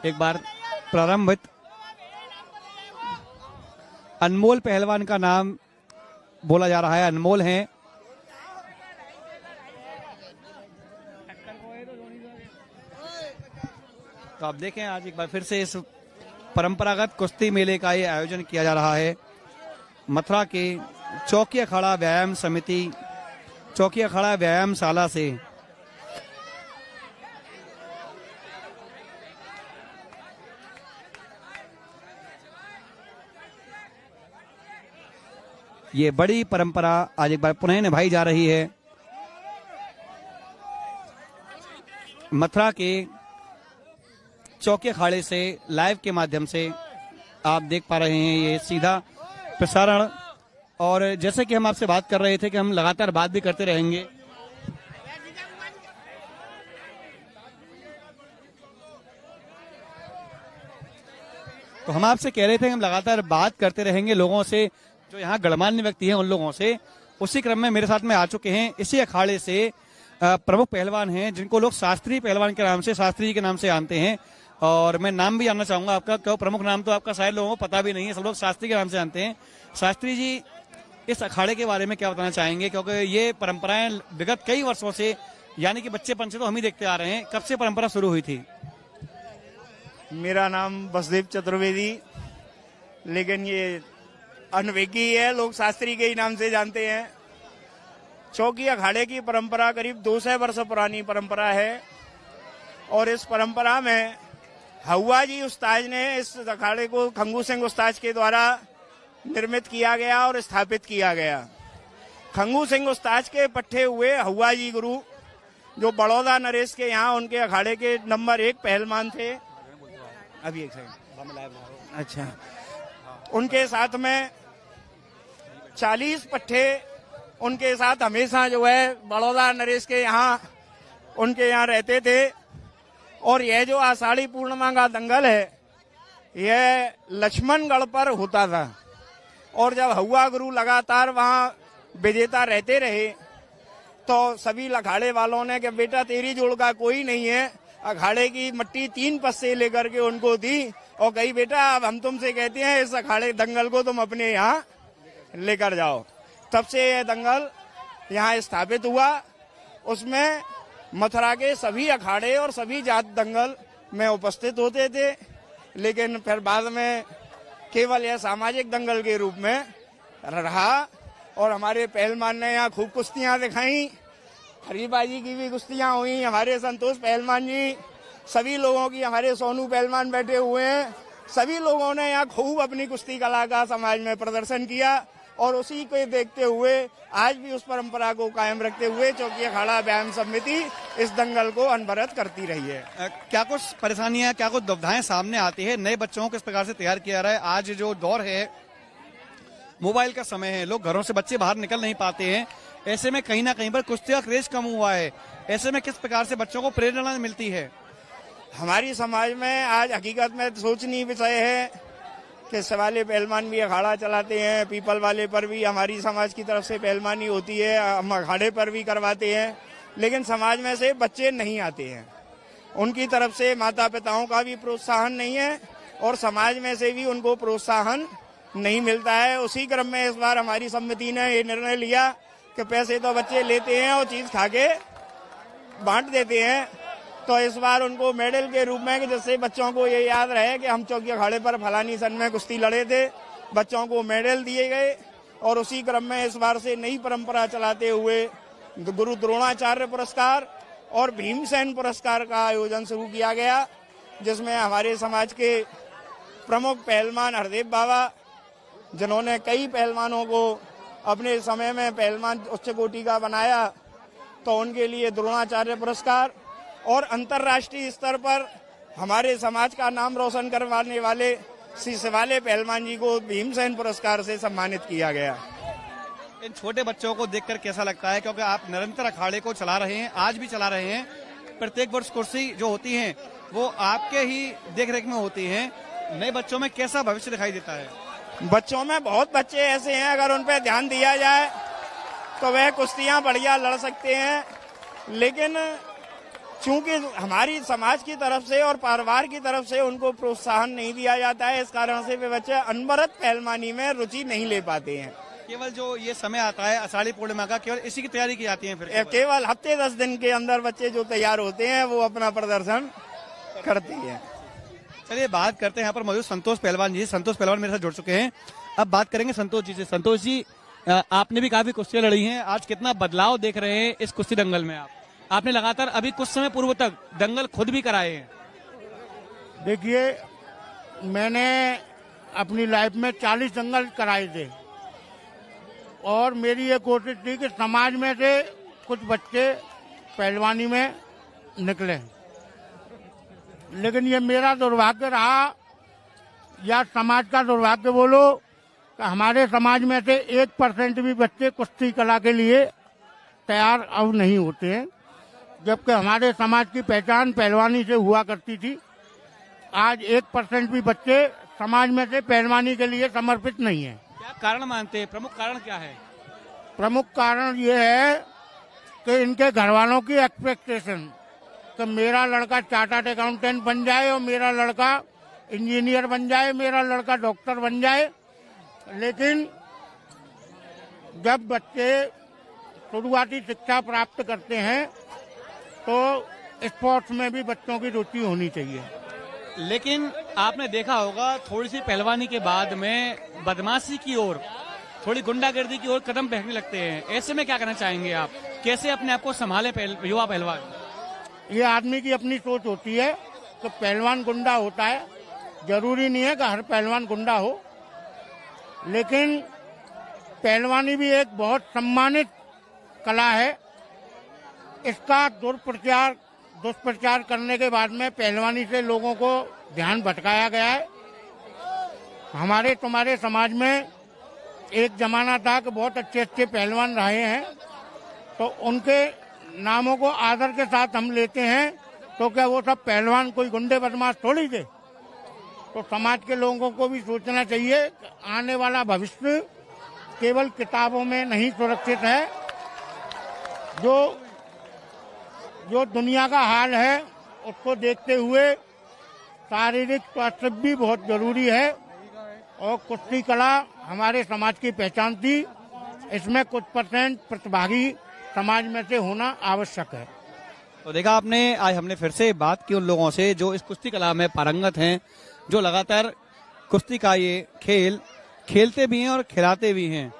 एक बार प्रारंभित। अनमोल पहलवान का नाम बोला जा रहा है, अनमोल हैं। तो आप देखें आज एक बार फिर से इस परंपरागत कुश्ती मेले का ये आयोजन किया जा रहा है मथुरा के चौकी अखाड़ा व्यायाम समिति, चौकी अखाड़ा व्यायामशाला से। ये बड़ी परंपरा आज एक बार पुनः निभाई जा रही है। मथुरा के चौकी अखाड़े से लाइव के माध्यम से आप देख पा रहे हैं ये सीधा प्रसारण। और जैसे कि हम आपसे बात कर रहे थे कि हम लगातार बात भी करते रहेंगे, तो हम आपसे कह रहे थे कि हम लगातार बात करते रहेंगे लोगों से, जो यहाँ गणमान्य व्यक्ति हैं उन लोगों से। उसी क्रम में मेरे साथ में आ चुके हैं इसी अखाड़े से प्रमुख पहलवान हैं, जिनको लोग शास्त्री पहलवान के नाम से, शास्त्री जी के नाम से जानते हैं। और मैं नाम भी जानना चाहूंगा आपका, क्यों प्रमुख नाम तो आपका शायद लोगों को पता भी नहीं है, सब लोग शास्त्री के नाम से जानते हैं। शास्त्री जी, इस अखाड़े के बारे में क्या बताना चाहेंगे, क्योंकि ये परंपराएं विगत कई वर्षों से, यानी कि बच्चेपन से तो हम ही देखते आ रहे हैं, कब से परंपरा शुरू हुई थी?
मेरा नाम वसुदेव चतुर्वेदी, लेकिन ये अनवेकी है, लोग शास्त्री के ही नाम से जानते हैं। चौकी अखाड़े की परंपरा करीब 200 वर्ष पुरानी परंपरा है, और इस परंपरा में हवा जी उस्ताद ने इस अखाड़े को खंगू सिंह उस्ताद के द्वारा निर्मित किया गया और स्थापित किया गया। खंगू सिंह उस्ताद के पट्टे हुए हवा जी गुरु, जो बड़ौदा नरेश के यहाँ उनके अखाड़े के नंबर 1 पहलवान थे। अभी एक सेकंड। अच्छा, उनके साथ में 40 पट्टे उनके साथ हमेशा जो है बड़ौदा नरेश के यहाँ, उनके यहाँ रहते थे। और यह जो आषाढ़ी पूर्णिमा का दंगल है, यह लक्ष्मणगढ़ पर होता था। और जब हवा गुरु लगातार वहाँ विजेता रहते रहे, तो सभी अखाड़े वालों ने कि बेटा तेरी जोड़ का कोई नहीं है, अखाड़े की मट्टी 3 पस्से लेकर के उनको दी और कही बेटा अब हम तुमसे कहते हैं इस अखाड़े दंगल को तुम अपने यहाँ लेकर जाओ। तब से यह दंगल यहाँ स्थापित हुआ। उसमें मथुरा के सभी अखाड़े और सभी जात दंगल में उपस्थित होते थे, लेकिन फिर बाद में केवल यह सामाजिक दंगल के रूप में रहा। और हमारे पहलवान ने यहाँ खूब कुश्तियाँ दिखाई, हरीबाजी की भी कुश्तियाँ हुई। हमारे संतोष पहलवान जी, सभी लोगों की, हमारे सोनू पहलवान बैठे हुए हैं, सभी लोगों ने यहाँ खूब अपनी कुश्ती कला का समाज में प्रदर्शन किया। और उसी को देखते हुए आज भी उस परंपरा को कायम रखते हुए चौकी अखाड़ा व्यायाम समिति इस दंगल को अनवरत करती रही है।
क्या कुछ परेशानियां, क्या कुछ दुविधाएं सामने आती है? नए बच्चों को किस प्रकार से तैयार किया जा रहा है? आज जो दौर है, मोबाइल का समय है, लोग घरों से बच्चे बाहर निकल नहीं पाते हैं, ऐसे में कहीं ना कहीं पर कुश्ती का क्रेज कम हुआ है। ऐसे में किस प्रकार से बच्चों को प्रेरणा मिलती है?
हमारी समाज में आज हकीकत में सोचनीय विषय है कि सवाले पहलवान भी अखाड़ा चलाते हैं, पीपल वाले पर भी हमारी समाज की तरफ से पहलवानी होती है, हम अखाड़े पर भी करवाते हैं, लेकिन समाज में से बच्चे नहीं आते हैं। उनकी तरफ से माता पिताओं का भी प्रोत्साहन नहीं है और समाज में से भी उनको प्रोत्साहन नहीं मिलता है। उसी क्रम में इस बार हमारी समिति ने ये निर्णय लिया कि पैसे तो बच्चे लेते हैं और चीज खा के बांट देते हैं, तो इस बार उनको मेडल के रूप में, कि जिससे बच्चों को ये याद रहे कि हम चौकी अखाड़े पर फलानी सन में कुश्ती लड़े थे, बच्चों को मेडल दिए गए। और उसी क्रम में इस बार से नई परंपरा चलाते हुए गुरु द्रोणाचार्य पुरस्कार और भीमसेन पुरस्कार का आयोजन शुरू किया गया, जिसमें हमारे समाज के प्रमुख पहलवान हरदेव बाबा, जिन्होंने कई पहलवानों को अपने समय में पहलवान उच्च कोटि का बनाया, तो उनके लिए द्रोणाचार्य पुरस्कार, और अंतर्राष्ट्रीय स्तर पर हमारे समाज का नाम रोशन करवाने वाले श्री शिवाले पहलवान जी को भीमसेन पुरस्कार से सम्मानित किया गया।
इन छोटे बच्चों को देखकर कैसा लगता है, क्योंकि आप निरंतर अखाड़े को चला रहे हैं, आज भी चला रहे हैं, प्रत्येक वर्ष कुर्सी जो होती हैं वो आपके ही देखरेख में होती हैं, नए बच्चों में कैसा भविष्य दिखाई देता है?
बच्चों में बहुत बच्चे ऐसे हैं, अगर उन पर ध्यान दिया जाए तो वह कुश्तियां बढ़िया लड़ सकते हैं, लेकिन चूंकि हमारी समाज की तरफ से और परिवार की तरफ से उनको प्रोत्साहन नहीं दिया जाता है, इस कारण से वे बच्चे अनवरत पहलवानी में रुचि नहीं ले पाते हैं।
केवल जो ये समय आता है आषाढ़ी पूर्णिमा का, केवल इसी की तैयारी की जाती है? फिर
केवल हफ्ते 10 दिन के अंदर बच्चे जो तैयार होते हैं वो अपना प्रदर्शन करते हैं।
चलिए बात करते हैं यहाँ पर मौजूद संतोष पहलवान जी। संतोष पहलवान मेरे साथ जुड़ चुके हैं, अब बात करेंगे संतोष जी से। संतोष जी, आपने भी काफी कुश्तियां लड़ी हैं, आज कितना बदलाव देख रहे हैं इस कुश्ती दंगल में? आपने लगातार अभी कुछ समय पूर्व तक दंगल खुद भी कराए हैं।
देखिए, मैंने अपनी लाइफ में 40 दंगल कराए थे, और मेरी ये कोशिश थी कि समाज में से कुछ बच्चे पहलवानी में निकले, लेकिन ये मेरा दुर्भाग्य रहा, या समाज का दुर्भाग्य बोलो, कि हमारे समाज में से 1% भी बच्चे कुश्ती कला के लिए तैयार अब नहीं होते हैं, जबकि हमारे समाज की पहचान पहलवानी से हुआ करती थी। आज 1% भी बच्चे समाज में से पहलवानी के लिए समर्पित नहीं है।
क्या कारण मानते हैं, प्रमुख कारण क्या है?
प्रमुख कारण ये है कि इनके घर वालों की एक्सपेक्टेशन कि मेरा लड़का चार्टर्ड अकाउंटेंट बन जाए, और मेरा लड़का इंजीनियर बन जाए, मेरा लड़का डॉक्टर बन जाए। लेकिन जब बच्चे शुरुआती शिक्षा प्राप्त करते हैं तो स्पोर्ट्स में भी बच्चों की रुचि होनी चाहिए।
लेकिन आपने देखा होगा थोड़ी सी पहलवानी के बाद में बदमाशी की ओर, थोड़ी गुंडागर्दी की ओर कदम बढ़ने लगते हैं, ऐसे में क्या करना चाहेंगे आप? कैसे अपने आप को संभाले युवा पहलवान?
ये आदमी की अपनी सोच होती है कि पहलवान गुंडा होता है, जरूरी नहीं है कि हर पहलवान गुंडा हो, लेकिन पहलवानी भी एक बहुत सम्मानित कला है। इसका दुष्प्रचार करने के बाद में पहलवानी से लोगों को ध्यान भटकाया गया है। हमारे तुम्हारे समाज में एक जमाना था कि बहुत अच्छे अच्छे पहलवान रहे हैं, तो उनके नामों को आदर के साथ हम लेते हैं, तो क्या वो सब पहलवान कोई गुंडे बदमाश थोड़ी थे? तो समाज के लोगों को भी सोचना चाहिए कि आने वाला भविष्य केवल किताबों में नहीं सुरक्षित है। जो दुनिया का हाल है उसको देखते हुए शारीरिक स्वास्थ्य भी बहुत जरूरी है, और कुश्ती कला हमारे समाज की पहचान थी। इसमें कुछ % प्रतिभागी समाज में से होना आवश्यक है।
तो देखा आपने, आज हमने फिर से बात की उन लोगों से जो इस कुश्ती कला में पारंगत हैं, जो लगातार कुश्ती का ये खेल खेलते भी हैं और खिलाते भी हैं।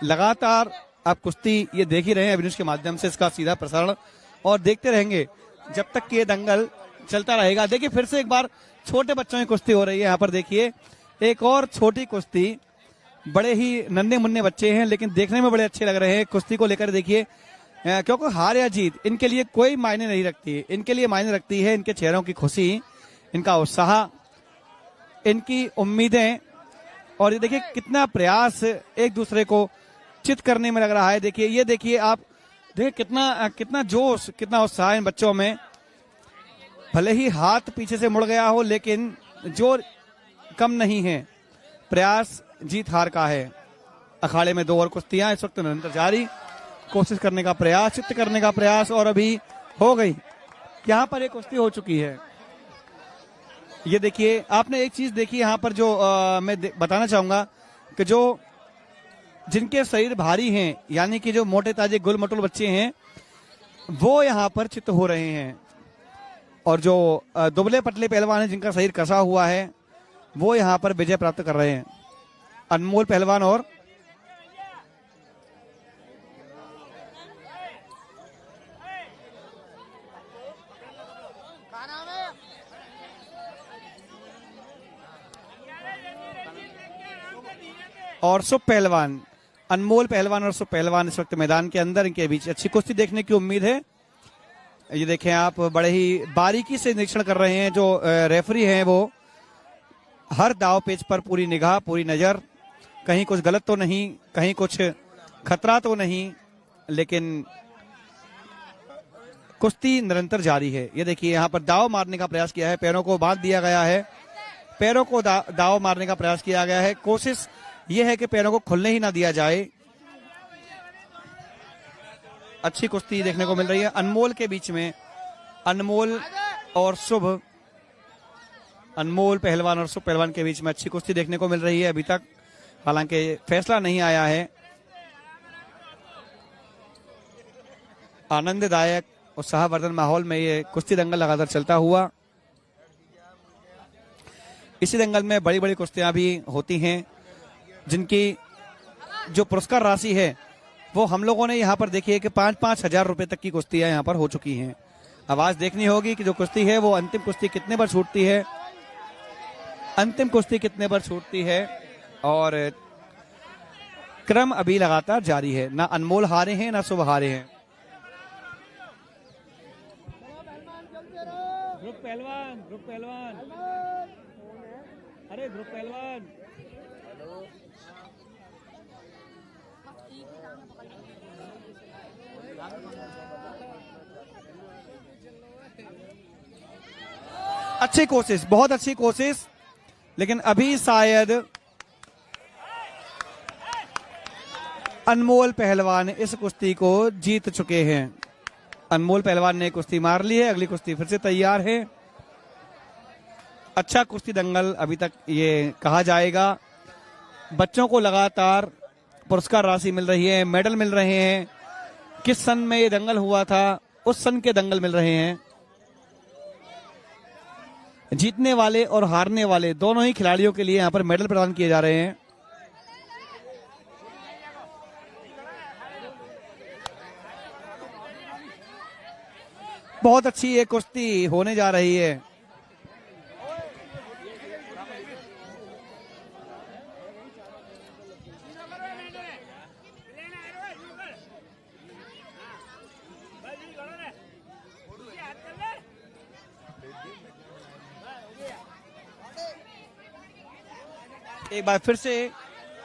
लगातार आप कुश्ती ये देख ही रहे हैं अभिनय के माध्यम से, इसका सीधा प्रसारण और देखते रहेंगे जब तक कि ये दंगल चलता रहेगा। देखिए फिर से एक बार छोटे बच्चों की कुश्ती हो रही है। यहाँ पर देखिए एक और छोटी कुश्ती, बड़े ही नन्हे मुन्ने बच्चे हैं लेकिन देखने में बड़े अच्छे लग रहे हैं। कुश्ती को लेकर देखिए, क्योंकि हार या जीत इनके लिए कोई मायने नहीं रखती, इनके लिए मायने रखती है इनके चेहरों की खुशी, इनका उत्साह, इनकी उम्मीदें। और ये देखिए कितना प्रयास एक दूसरे को चित करने में लग रहा है। देखिए ये देखिए आप, देखिए कितना जोश, कितना उत्साह इन बच्चों में। भले ही हाथ पीछे से मुड़ गया हो लेकिन जोर कम नहीं है, प्रयास जीत हार का है। अखाड़े में 2 और कुश्तियां इस वक्त निरंतर जारी, कोशिश करने का प्रयास, चित्त करने का प्रयास, और अभी हो गई। यहाँ पर एक कुश्ती हो चुकी है। ये देखिए आपने एक चीज देखी यहाँ पर जो मैं बताना चाहूंगा कि जो जिनके शरीर भारी हैं, यानी कि जो मोटे ताजे गुल मटुल बच्चे हैं, वो यहाँ पर चित्त हो रहे हैं। और जो दुबले पतले पहलवान हैं जिनका शरीर कसा हुआ है वो यहाँ पर विजय प्राप्त कर रहे हैं। अनमोल पहलवान और सुप पहलवान, अनमोल पहलवान और सुप पहलवान इस वक्त मैदान के अंदर, इनके बीच अच्छी कुश्ती देखने की उम्मीद है। ये देखें आप, बड़े ही बारीकी से निरीक्षण कर रहे हैं जो रेफरी हैं, वो हर दाव पेच पर पूरी निगाह, पूरी नजर, कहीं कुछ गलत तो नहीं, कहीं कुछ खतरा तो नहीं, लेकिन कुश्ती निरंतर जारी है। ये देखिए यहाँ पर दाव मारने का प्रयास किया है, पैरों को बांध दिया गया है, पैरों को दाव मारने का प्रयास किया गया है। कोशिश ये है कि पैरों को खुलने ही ना दिया जाए। अच्छी कुश्ती देखने को मिल रही है अनमोल के बीच में, अनमोल और शुभ, अनमोल पहलवान और शुभ पहलवान के बीच में अच्छी कुश्ती देखने को मिल रही है अभी तक, हालांकि फैसला नहीं आया है। आनंददायक उत्साहवर्धन माहौल में ये कुश्ती दंगल लगातार चलता हुआ। इसी दंगल में बड़ी बड़ी कुश्तियां भी होती हैं जिनकी जो पुरस्कार राशि है वो हम लोगों ने यहाँ पर देखी है कि 5-5 हजार रुपए तक की कुश्तियां यहाँ पर हो चुकी हैं। आवाज देखनी होगी कि जो कुश्ती है वो अंतिम कुश्ती कितने पर छूटती है, अंतिम कुश्ती कितने पर छूटती है। और क्रम अभी लगातार जारी है, ना अनमोल हारे हैं ना शुभ हारे हैं। ग्रुप पहलवान, अरे ग्रुप पहलवान, अच्छी कोशिश, बहुत अच्छी कोशिश, लेकिन अभी शायद अनमोल पहलवान इस कुश्ती को जीत चुके हैं। अनमोल पहलवान ने कुश्ती मार ली है, अगली कुश्ती फिर से तैयार है। अच्छा कुश्ती दंगल अभी तक ये कहा जाएगा। बच्चों को लगातार पुरस्कार राशि मिल रही है, मेडल मिल रहे हैं। किस सन में ये दंगल हुआ था उस सन के दंगल मिल रहे हैं। जीतने वाले और हारने वाले दोनों ही खिलाड़ियों के लिए यहाँ पर मेडल प्रदान किए जा रहे हैं। बहुत अच्छी ये कुश्ती होने जा रही है। एक बार फिर से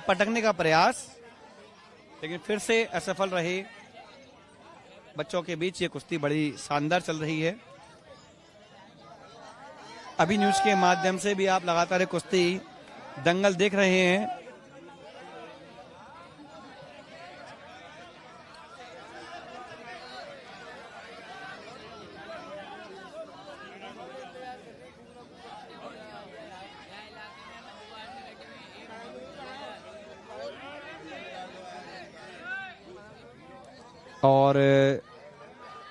पटकने का प्रयास, लेकिन फिर से असफल रहे। बच्चों के बीच ये कुश्ती बड़ी शानदार चल रही है। अभी न्यूज के माध्यम से भी आप लगातार ये कुश्ती दंगल देख रहे हैं। और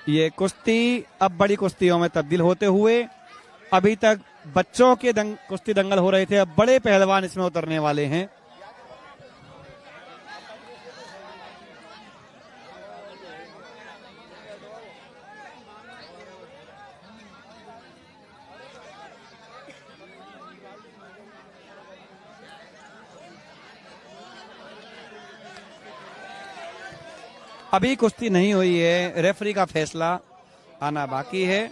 ये कुश्ती अब बड़ी कुश्तियों में तब्दील होते हुए, अभी तक बच्चों के कुश्ती दंगल हो रहे थे, अब बड़े पहलवान इसमें उतरने वाले हैं। अभी कुश्ती नहीं हुई है, रेफरी का फैसला आना बाकी है।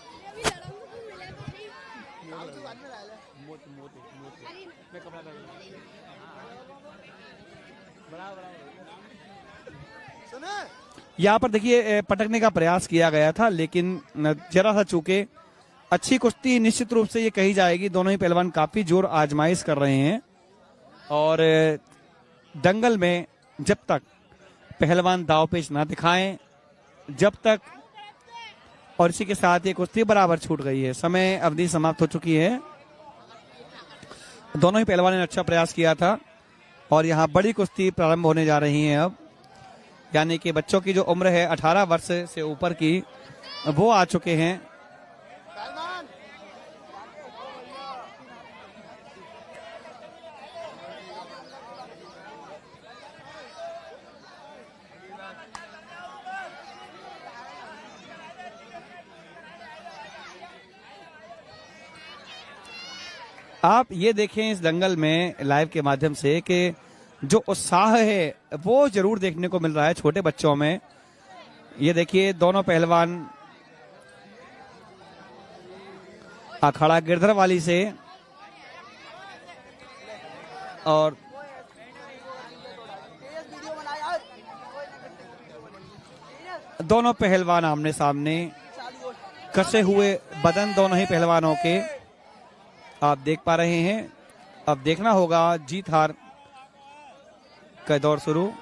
यहाँ पर देखिए पटकने का प्रयास किया गया था, लेकिन जरा सा चूके। अच्छी कुश्ती निश्चित रूप से ये कही जाएगी। दोनों ही पहलवान काफी जोर आजमाइश कर रहे हैं और दंगल में जब तक पहलवान दावपेच ना दिखाएं, जब तक, और इसी के साथ ये कुश्ती बराबर छूट गई है, समय अवधि समाप्त हो चुकी है। दोनों ही पहलवानों ने अच्छा प्रयास किया था और यहाँ बड़ी कुश्ती प्रारंभ होने जा रही है अब, यानी कि बच्चों की जो उम्र है 18 वर्ष से ऊपर की, वो आ चुके हैं। आप ये देखें इस दंगल में लाइव के माध्यम से कि जो उत्साह है वो जरूर देखने को मिल रहा है छोटे बच्चों में। ये देखिए दोनों पहलवान अखाड़ा गिरधरवाली से और दोनों पहलवान आमने सामने, कसे हुए बदन दोनों ही पहलवानों के आप देख पा रहे हैं। अब देखना होगा जीत हार का दौर शुरू।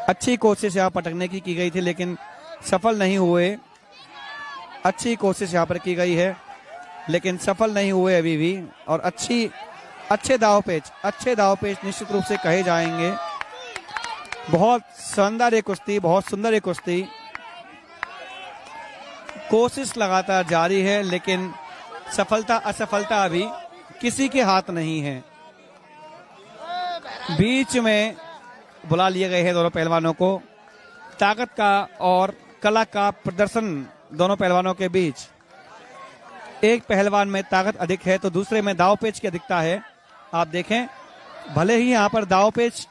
अच्छी कोशिश यहाँ पटकने की गई थी लेकिन सफल नहीं हुए। अच्छी कोशिश यहाँ पर की गई है लेकिन सफल नहीं हुए अभी भी। और अच्छे दाव पेच निश्चित रूप से कहे जाएंगे। बहुत शानदार एक कुश्ती, बहुत सुंदर एक कुश्ती। कोशिश लगातार जारी है लेकिन सफलता असफलता अभी किसी के हाथ नहीं है। बीच में बुला लिए गए हैं दोनों पहलवानों को। ताकत का और कला का प्रदर्शन दोनों पहलवानों के बीच। एक पहलवान में ताकत अधिक है तो दूसरे में दाव पेच की अधिकता है। आप देखें भले ही यहाँ पर दाव पेच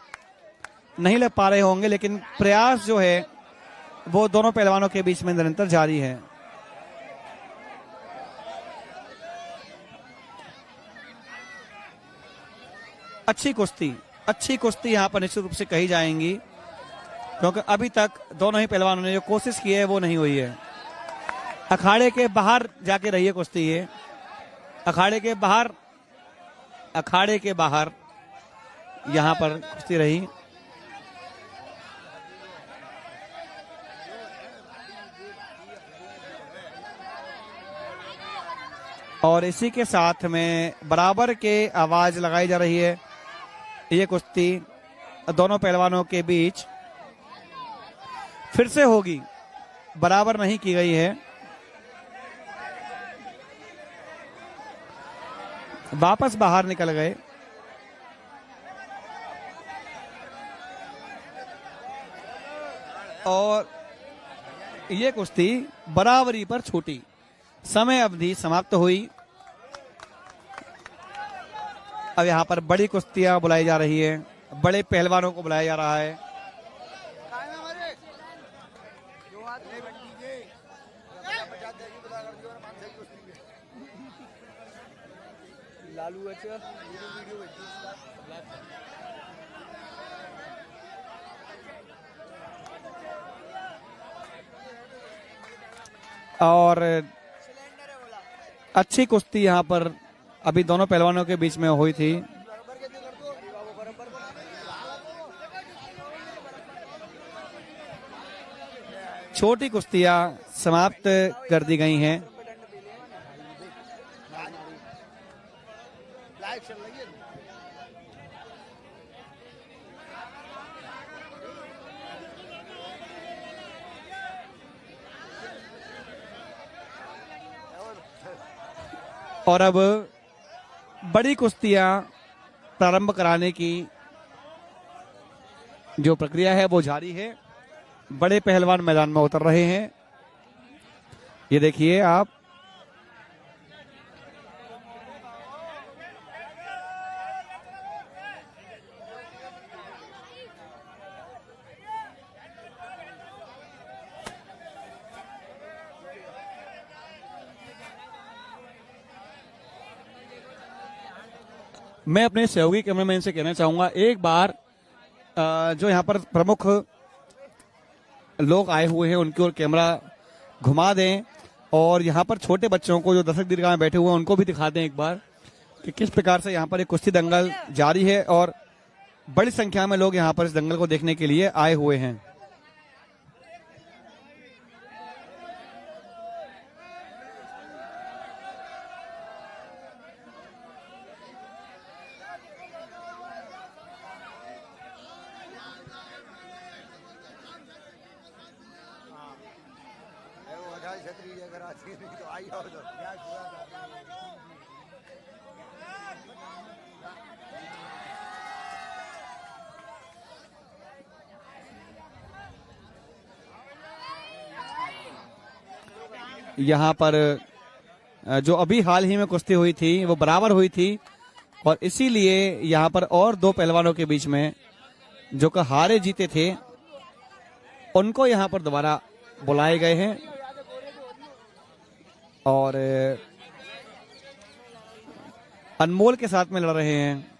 नहीं लग पा रहे होंगे लेकिन प्रयास जो है वो दोनों पहलवानों के बीच में निरंतर जारी है। अच्छी कुश्ती यहाँ पर निश्चित रूप से कही जाएंगी क्योंकि अभी तक दोनों ही पहलवानों ने जो कोशिश की है वो नहीं हुई है। अखाड़े के बाहर जाके रही है कुश्ती ये। अखाड़े के बाहर यहाँ पर कुश्ती रही। और इसी के साथ में बराबर के आवाज लगाई जा रही है। ये कुश्ती दोनों पहलवानों के बीच फिर से होगी, बराबर नहीं की गई है। वापस बाहर निकल गए। और ये कुश्ती बराबरी पर छूटी। समय अवधि समाप्त हुई। अब यहाँ पर बड़ी कुश्तियां बुलाई जा रही है, बड़े पहलवानों को बुलाया जा रहा है। और अच्छी कुश्ती यहाँ पर अभी दोनों पहलवानों के बीच में हुई थी। छोटी कुश्तियां समाप्त कर दी गई हैं। और अब बड़ी कुश्तियां प्रारंभ कराने की जो प्रक्रिया है वो जारी है। बड़े पहलवान मैदान में उतर रहे हैं। ये देखिए आप। मैं अपने सहयोगी कैमरामैन से कहना चाहूंगा एक बार जो यहाँ पर प्रमुख लोग आए हुए हैं उनकी ओर कैमरा घुमा दें और यहाँ पर छोटे बच्चों को जो दर्शक दीर्घा में बैठे हुए हैं उनको भी दिखा दें एक बार कि किस प्रकार से यहाँ पर एक कुश्ती दंगल जारी है और बड़ी संख्या में लोग यहाँ पर इस दंगल को देखने के लिए आए हुए हैं। यहाँ पर जो अभी हाल ही में कुश्ती हुई थी वो बराबर हुई थी, और इसीलिए यहाँ पर और दो पहलवानों के बीच में जो कि हारे जीते थे उनको यहाँ पर दोबारा बुलाए गए हैं। और अनमोल के साथ में लड़ रहे हैं।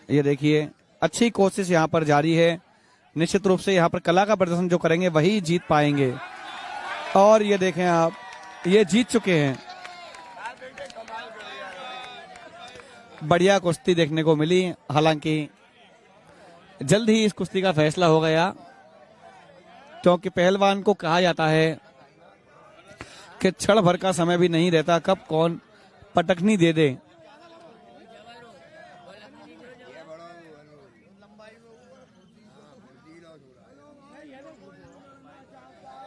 ये देखिए अच्छी कोशिश यहाँ पर जारी है। निश्चित रूप से यहाँ पर कला का प्रदर्शन जो करेंगे वही जीत पाएंगे। और ये देखें आप, ये जीत चुके हैं। बढ़िया कुश्ती देखने को मिली। हालांकि जल्द ही इस कुश्ती का फैसला हो गया, क्योंकि पहलवान को कहा जाता है कि क्षण भर का समय भी नहीं रहता, कब कौन पटकनी दे दे।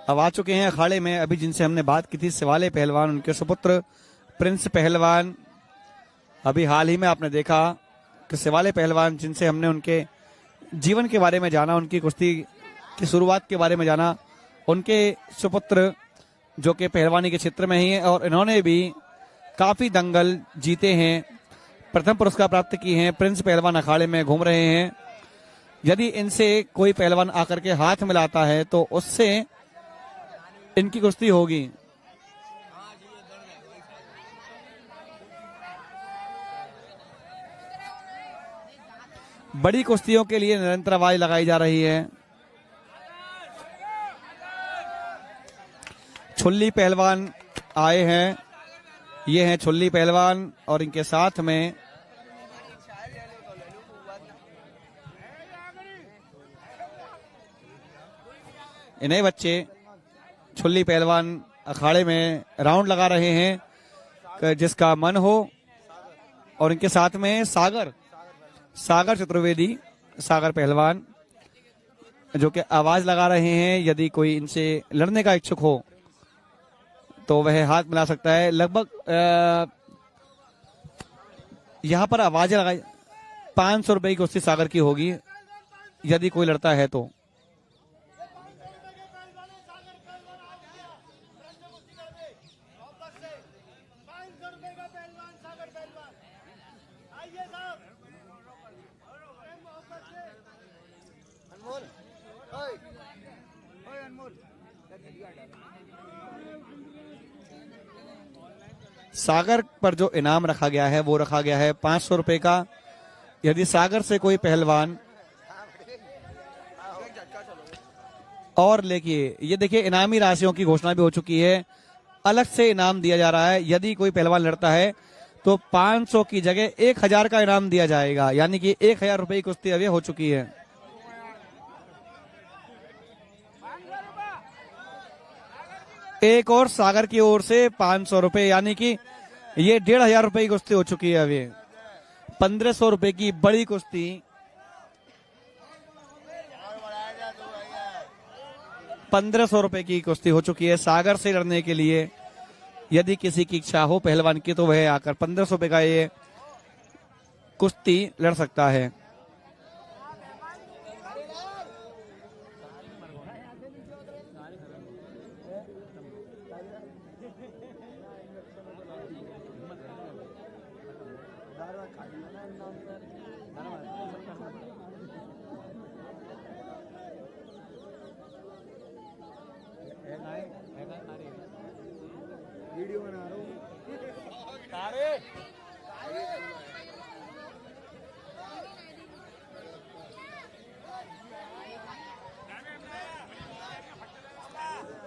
अब आ चुके हैं अखाड़े में अभी जिनसे हमने बात की थी, शिवाले पहलवान, उनके सुपुत्र प्रिंस पहलवान। अभी हाल ही में आपने देखा कि शिवाले पहलवान, जिनसे हमने उनके जीवन के बारे में जाना, उनकी कुश्ती की शुरुआत के बारे में जाना, उनके सुपुत्र जो कि पहलवानी के क्षेत्र में ही है और इन्होंने भी काफी दंगल जीते हैं, प्रथम पुरस्कार प्राप्त किए हैं। प्रिंस पहलवान अखाड़े में घूम रहे हैं। यदि इनसे कोई पहलवान आकर के हाथ मिलाता है तो उससे इनकी कुश्ती होगी। बड़ी कुश्तियों के लिए निरंतर आवाज लगाई जा रही है। छुल्ली पहलवान आए हैं। ये हैं छुल्ली पहलवान और इनके साथ में इन्हें बच्चे छुल्ली पहलवान अखाड़े में राउंड लगा रहे हैं कि जिसका मन हो। और इनके साथ में सागर चतुर्वेदी, सागर पहलवान, जो कि आवाज लगा रहे हैं यदि कोई इनसे लड़ने का इच्छुक हो तो वह हाथ मिला सकता है। लगभग यहां पर आवाजें लगाई 500 रुपए की कुश्ती सागर की होगी यदि कोई लड़ता है तो। सागर पर जो इनाम रखा गया है वो रखा गया है 500 रुपए का। यदि सागर से कोई पहलवान, और देखिए ये देखिए इनामी राशियों की घोषणा भी हो चुकी है। अलग से इनाम दिया जा रहा है। यदि कोई पहलवान लड़ता है तो 500 की जगह 1000 का इनाम दिया जाएगा, यानी कि 1000 रुपए की कुश्ती अभी हो चुकी है। एक और सागर की ओर से 500 रुपए, यानी कि ये 1500 रुपए की कुश्ती हो चुकी है। अभी 1500 रुपए की बड़ी कुश्ती 1500 रुपए की कुश्ती हो चुकी है सागर से लड़ने के लिए। यदि किसी की इच्छा हो पहलवान की तो वह आकर 1500 रुपए का ये कुश्ती लड़ सकता है।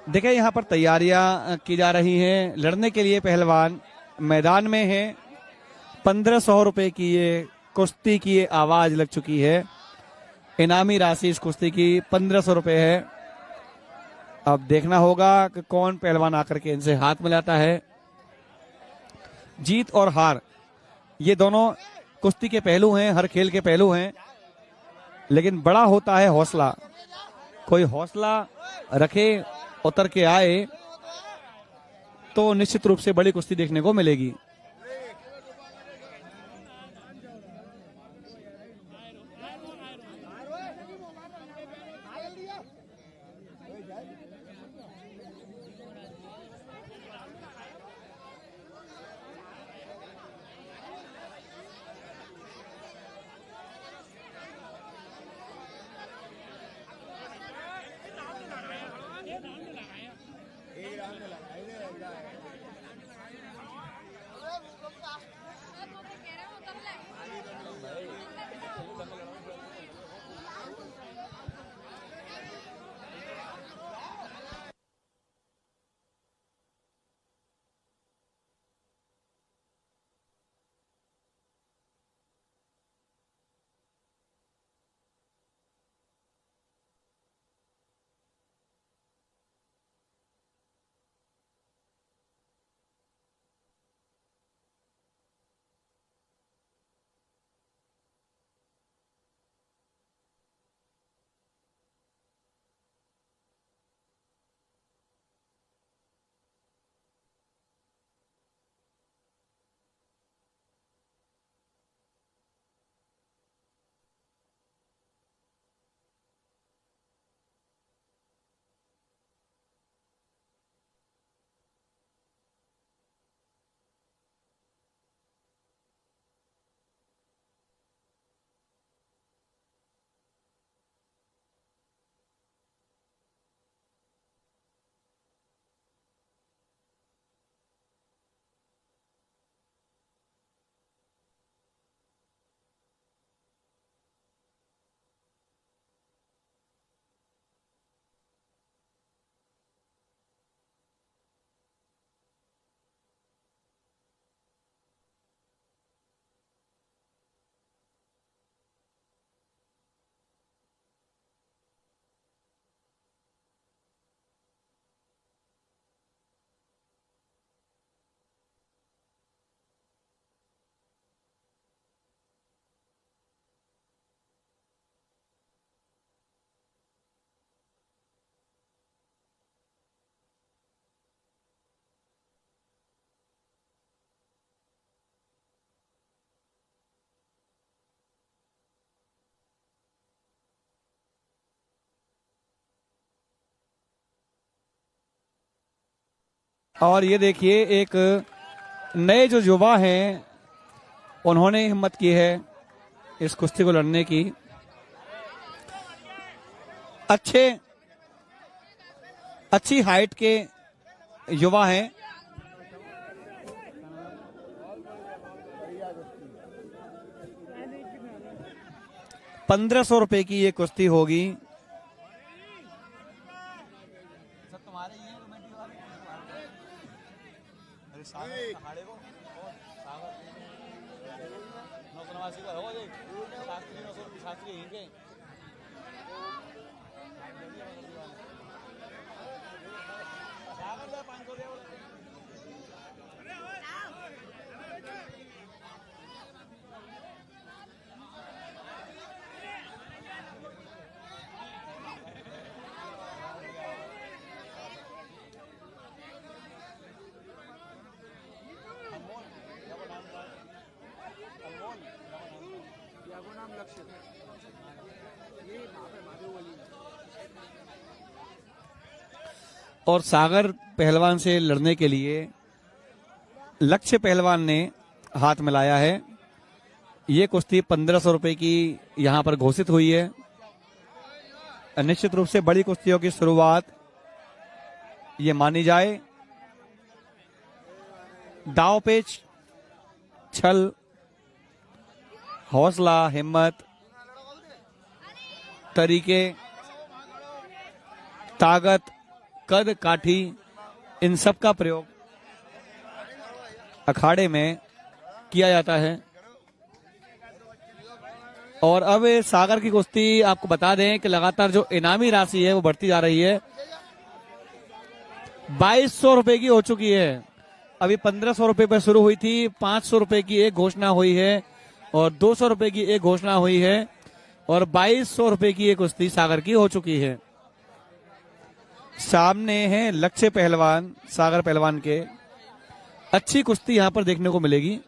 देखिए यहाँ पर तैयारियां की जा रही हैं लड़ने के लिए। पहलवान मैदान में है। 1500 रुपए की ये कुश्ती की आवाज लग चुकी है। इनामी राशि इस कुश्ती की 1500 रुपए है। अब देखना होगा कि कौन पहलवान आकर के इनसे हाथ मिलाता है। जीत और हार ये दोनों कुश्ती के पहलू हैं, हर खेल के पहलू हैं, लेकिन बड़ा होता है हौसला। कोई हौसला रखे, उतर के आए तो निश्चित रूप से बड़ी कुश्ती देखने को मिलेगी। और ये देखिए एक नए जो युवा हैं उन्होंने हिम्मत की है इस कुश्ती को लड़ने की। अच्छी हाइट के युवा हैं। ₹1500 की ये कुश्ती होगी। और सागर पहलवान से लड़ने के लिए लक्ष्य पहलवान ने हाथ मिलाया है। ये कुश्ती ₹1500 की यहां पर घोषित हुई है। निश्चित रूप से बड़ी कुश्तियों की शुरुआत ये मानी जाए। दाव पेच, छल, हौसला, हिम्मत, तरीके, ताकत, कद काठी, इन सब का प्रयोग अखाड़े में किया जाता है। और अब सागर की कुश्ती आपको बता दें कि लगातार जो इनामी राशि है वो बढ़ती जा रही है। ₹2200 की हो चुकी है। अभी ₹1500 पर शुरू हुई थी। ₹500 की एक घोषणा हुई है और ₹200 की एक घोषणा हुई है और ₹2200 की एक कुश्ती सागर की हो चुकी है। सामने है लक्ष्य पहलवान, सागर पहलवान के। अच्छी कुश्ती यहां पर देखने को मिलेगी।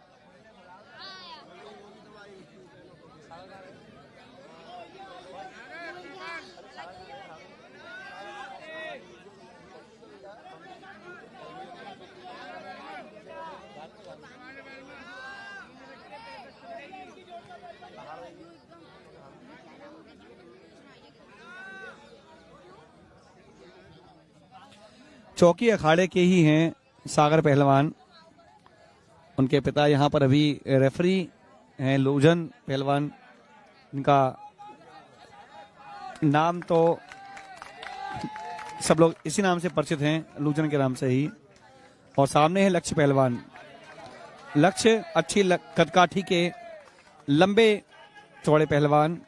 चौकी अखाड़े के ही हैं सागर पहलवान। उनके पिता यहाँ पर अभी रेफरी हैं, लूजन पहलवान। इनका नाम तो सब लोग इसी नाम से परिचित हैं, लूजन के नाम से ही। और सामने है लक्ष्य पहलवान। लक्ष्य अच्छी कदकाठी के लंबे चौड़े पहलवान।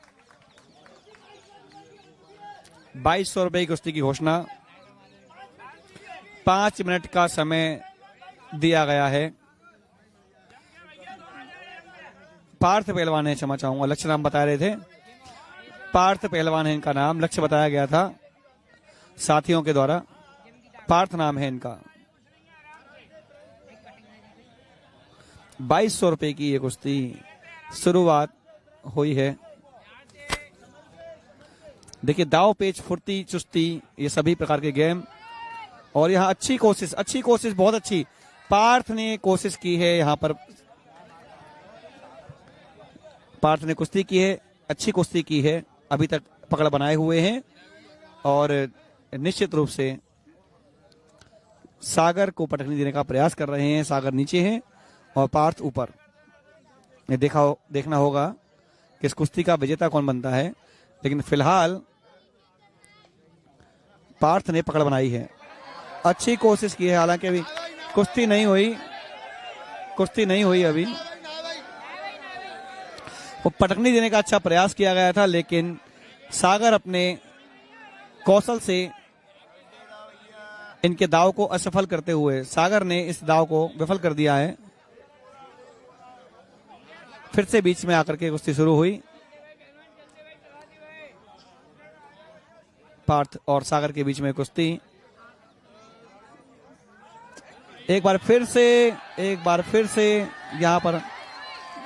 ₹2200 की कुश्ती की घोषणा। 5 मिनट का समय दिया गया है। पार्थ पहलवान है, क्षमा चाहूंगा, लक्ष्य नाम बता रहे थे। पार्थ पहलवान है इनका नाम, लक्ष्य बताया गया था साथियों के द्वारा। पार्थ नाम है इनका। ₹2200 की ये कुश्ती शुरुआत हुई है। देखिए दाव पेच, फुर्ती, चुस्ती, ये सभी प्रकार के गेम। और यहाँ अच्छी कोशिश बहुत अच्छी पार्थ ने कोशिश की है। यहाँ पर पार्थ ने कुश्ती की है, अच्छी कुश्ती की है। अभी तक पकड़ बनाए हुए हैं और निश्चित रूप से सागर को पटकनी देने का प्रयास कर रहे हैं। सागर नीचे हैं और पार्थ ऊपर। देखना होगा कि इस कुश्ती का विजेता कौन बनता है। लेकिन फिलहाल पार्थ ने पकड़ बनाई है, अच्छी कोशिश की है। हालांकि अभी कुश्ती नहीं हुई अभी। वो पटकनी देने का अच्छा प्रयास किया गया था, लेकिन सागर अपने कौशल से इनके दाव को असफल करते हुए सागर ने इस दाव को विफल कर दिया है। फिर से बीच में आकर के कुश्ती शुरू हुई। पार्थ और सागर के बीच में कुश्ती। एक बार फिर से यहाँ पर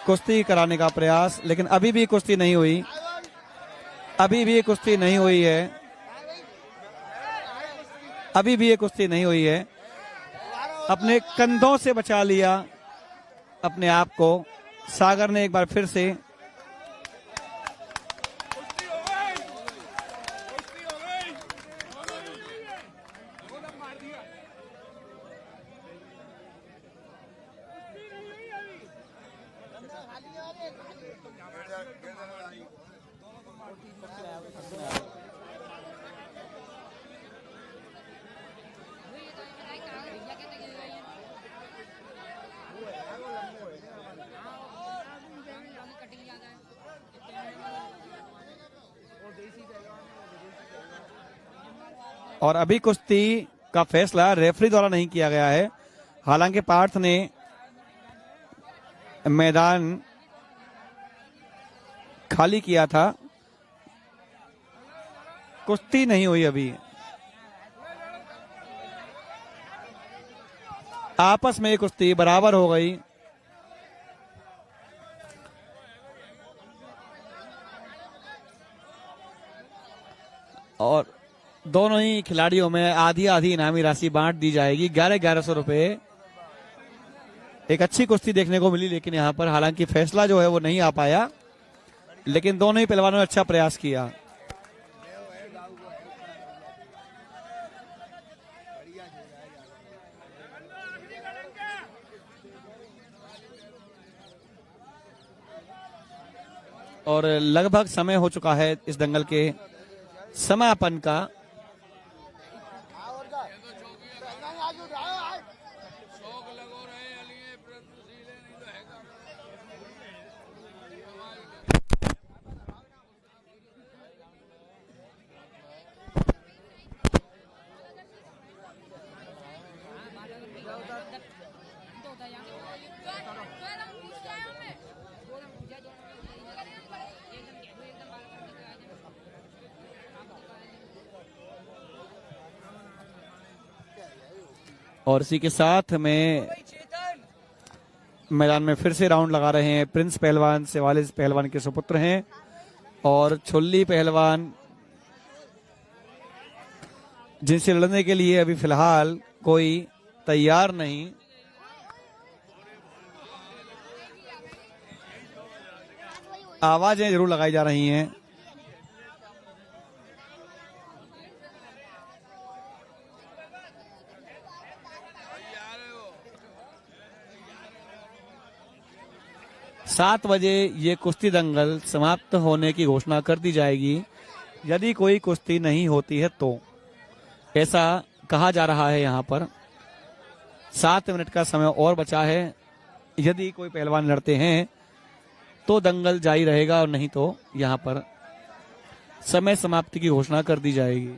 कुश्ती कराने का प्रयास, लेकिन अभी भी कुश्ती नहीं हुई है। अपने कंधों से बचा लिया अपने आप को। सागर ने एक बार फिर से और अभी कुश्ती का फैसला रेफरी द्वारा नहीं किया गया है। हालांकि पार्थ ने मैदान खाली किया था, कुश्ती नहीं हुई अभी। आपस में कुश्ती बराबर हो गई। और दोनों ही खिलाड़ियों में आधी आधी इनामी राशि बांट दी जाएगी, 1100 रुपए। एक अच्छी कुश्ती देखने को मिली, लेकिन यहाँ पर हालांकि फैसला जो है वो नहीं आ पाया, लेकिन दोनों ही पहलवानों ने अच्छा प्रयास किया। और लगभग समय हो चुका है इस दंगल के समापन का। और इसी के साथ में मैदान में फिर से राउंड लगा रहे हैं प्रिंस पहलवान, सेवालिस पहलवान के सुपुत्र हैं, और छुल्ली पहलवान जिनसे लड़ने के लिए अभी फिलहाल कोई तैयार नहीं। आवाजें जरूर लगाई जा रही हैं। सात बजे ये कुश्ती दंगल समाप्त होने की घोषणा कर दी जाएगी, यदि कोई कुश्ती नहीं होती है तो। ऐसा कहा जा रहा है। यहाँ पर 7 मिनट का समय और बचा है। यदि कोई पहलवान लड़ते हैं तो दंगल जारी रहेगा, और नहीं तो यहाँ पर समय समाप्ति की घोषणा कर दी जाएगी।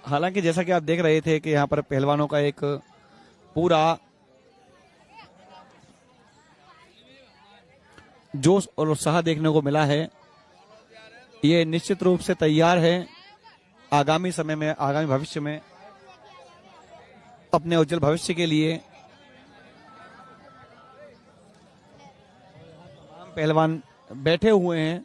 हालांकि जैसा कि आप देख रहे थे कि यहाँ पर पहलवानों का एक पूरा जोश और उत्साह देखने को मिला है। ये निश्चित रूप से तैयार है आगामी समय में, आगामी भविष्य में अपने उज्जवल भविष्य के लिए। पहलवान बैठे हुए हैं।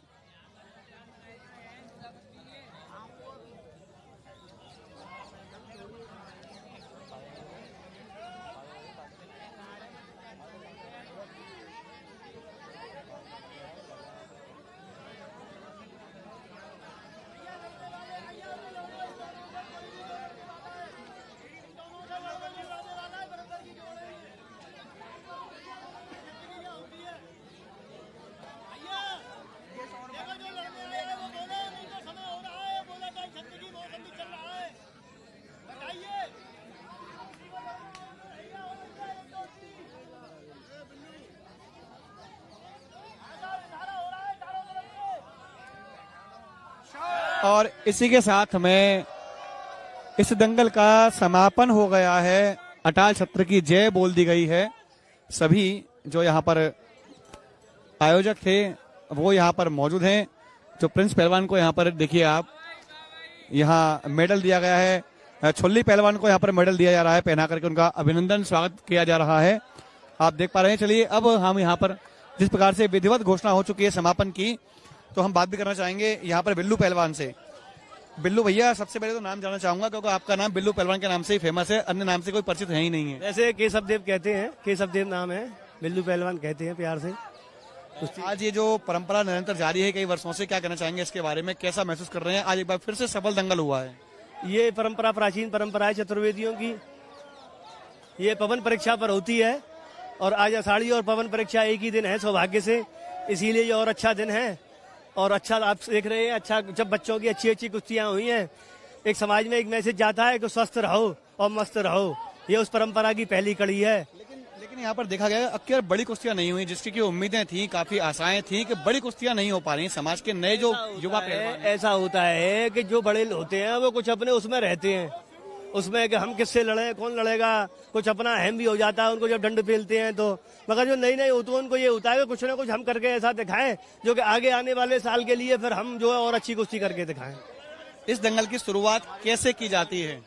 और इसी के साथ में इस दंगल का समापन हो गया है। अटाल छत्र की जय बोल दी गई है। सभी जो यहाँ पर आयोजक थे वो यहाँ पर मौजूद हैं। जो प्रिंस पहलवान को यहाँ पर देखिए आप, यहाँ मेडल दिया गया है। छुल्ली पहलवान को यहाँ पर मेडल दिया जा रहा है, पहना करके उनका अभिनंदन स्वागत किया जा रहा है। आप देख पा रहे हैं। चलिए अब हम यहाँ पर जिस प्रकार से विधिवत घोषणा हो चुकी है समापन की, तो हम बात भी करना चाहेंगे यहाँ पर बिल्लू पहलवान से। बिल्लू भैया, सबसे पहले तो नाम जानना चाहूंगा क्योंकि आपका नाम बिल्लू पहलवान के नाम से ही फेमस है, अन्य नाम से कोई परिचित है ही नहीं है।
वैसे केशव देव कहते हैं, केशव देव नाम है, बिल्लू पहलवान कहते हैं प्यार से।
आज ये जो परंपरा निरंतर जारी है कई वर्षों से, क्या कहना चाहेंगे इसके बारे में, कैसा महसूस कर रहे हैं? आज एक बार फिर से सफल दंगल हुआ है।
ये परंपरा प्राचीन परंपरा है चतुर्वेदियों की। ये पवन परीक्षा पर होती है और आज आषाढ़ी और पवन परीक्षा एक ही दिन है सौभाग्य से, इसीलिए ये और अच्छा दिन है। और अच्छा आप देख रहे हैं, अच्छा जब बच्चों की अच्छी अच्छी कुश्तियां हुई हैं, एक समाज में एक मैसेज जाता है कि स्वस्थ रहो और मस्त रहो। ये उस परंपरा की पहली कड़ी है।
लेकिन यहाँ पर देखा गया अक्सर बड़ी कुश्तियां नहीं हुई, जिसकी की उम्मीदें थी, काफी आशाएं थी कि बड़ी कुश्तियां नहीं हो पा रही। समाज के नए जो युवा पहलवान हैं,
ऐसा होता है कि जो बड़े होते हैं वो कुछ अपने उसमें रहते हैं, उसमें कि हम किससे लड़े, कौन लड़ेगा, कुछ अपना अहम भी हो जाता है उनको जब दंड पेलते हैं तो। मगर जो नई नई होते हैं उनको ये होता है कि कुछ ना कुछ हम करके ऐसा दिखाएं जो कि आगे आने वाले साल के लिए फिर हम जो है और अच्छी कुश्ती करके दिखाएं।
इस दंगल की शुरुआत कैसे की जाती है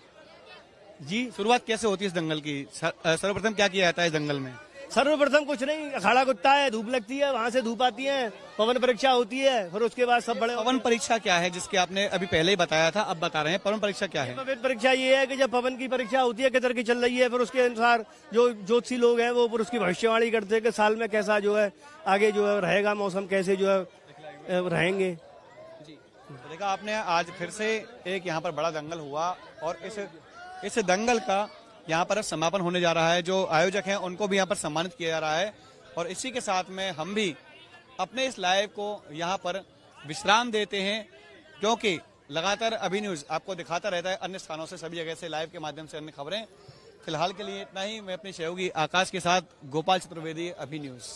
जी,
शुरुआत कैसे होती है इस दंगल की? सर्वप्रथम क्या किया जाता है इस दंगल में?
सर्वप्रथम कुछ नहीं, अखाड़ा कुत्ता है, धूप लगती है, वहां से धूप आती है, पवन परीक्षा होती है, फिर उसके बाद सब बड़े।
पवन परीक्षा क्या है, जिसके आपने अभी पहले ही बताया था, अब बता रहे हैं, पवन परीक्षा क्या है?
पवन परीक्षा ये है कि जब पवन की परीक्षा होती है किधर की चल रही है, फिर उसके अनुसार जो ज्योतिषी लोग हैं वो फिर उसकी भविष्यवाणी करते हैं कि साल में कैसा जो है आगे जो है रहेगा, मौसम कैसे जो है रहेंगे।
तो देखा आपने, आज फिर से एक यहाँ पर बड़ा दंगल हुआ और इस दंगल का यहाँ पर समापन होने जा रहा है। जो आयोजक हैं उनको भी यहाँ पर सम्मानित किया जा रहा है और इसी के साथ में हम भी अपने इस लाइव को यहाँ पर विश्राम देते हैं, क्योंकि लगातार अभी न्यूज आपको दिखाता रहता है अन्य स्थानों से, सभी जगह से लाइव के माध्यम से अन्य खबरें। फिलहाल के लिए इतना ही। मैं अपने सहयोगी आकाश के साथ गोपाल चतुर्वेदी, अभी न्यूज।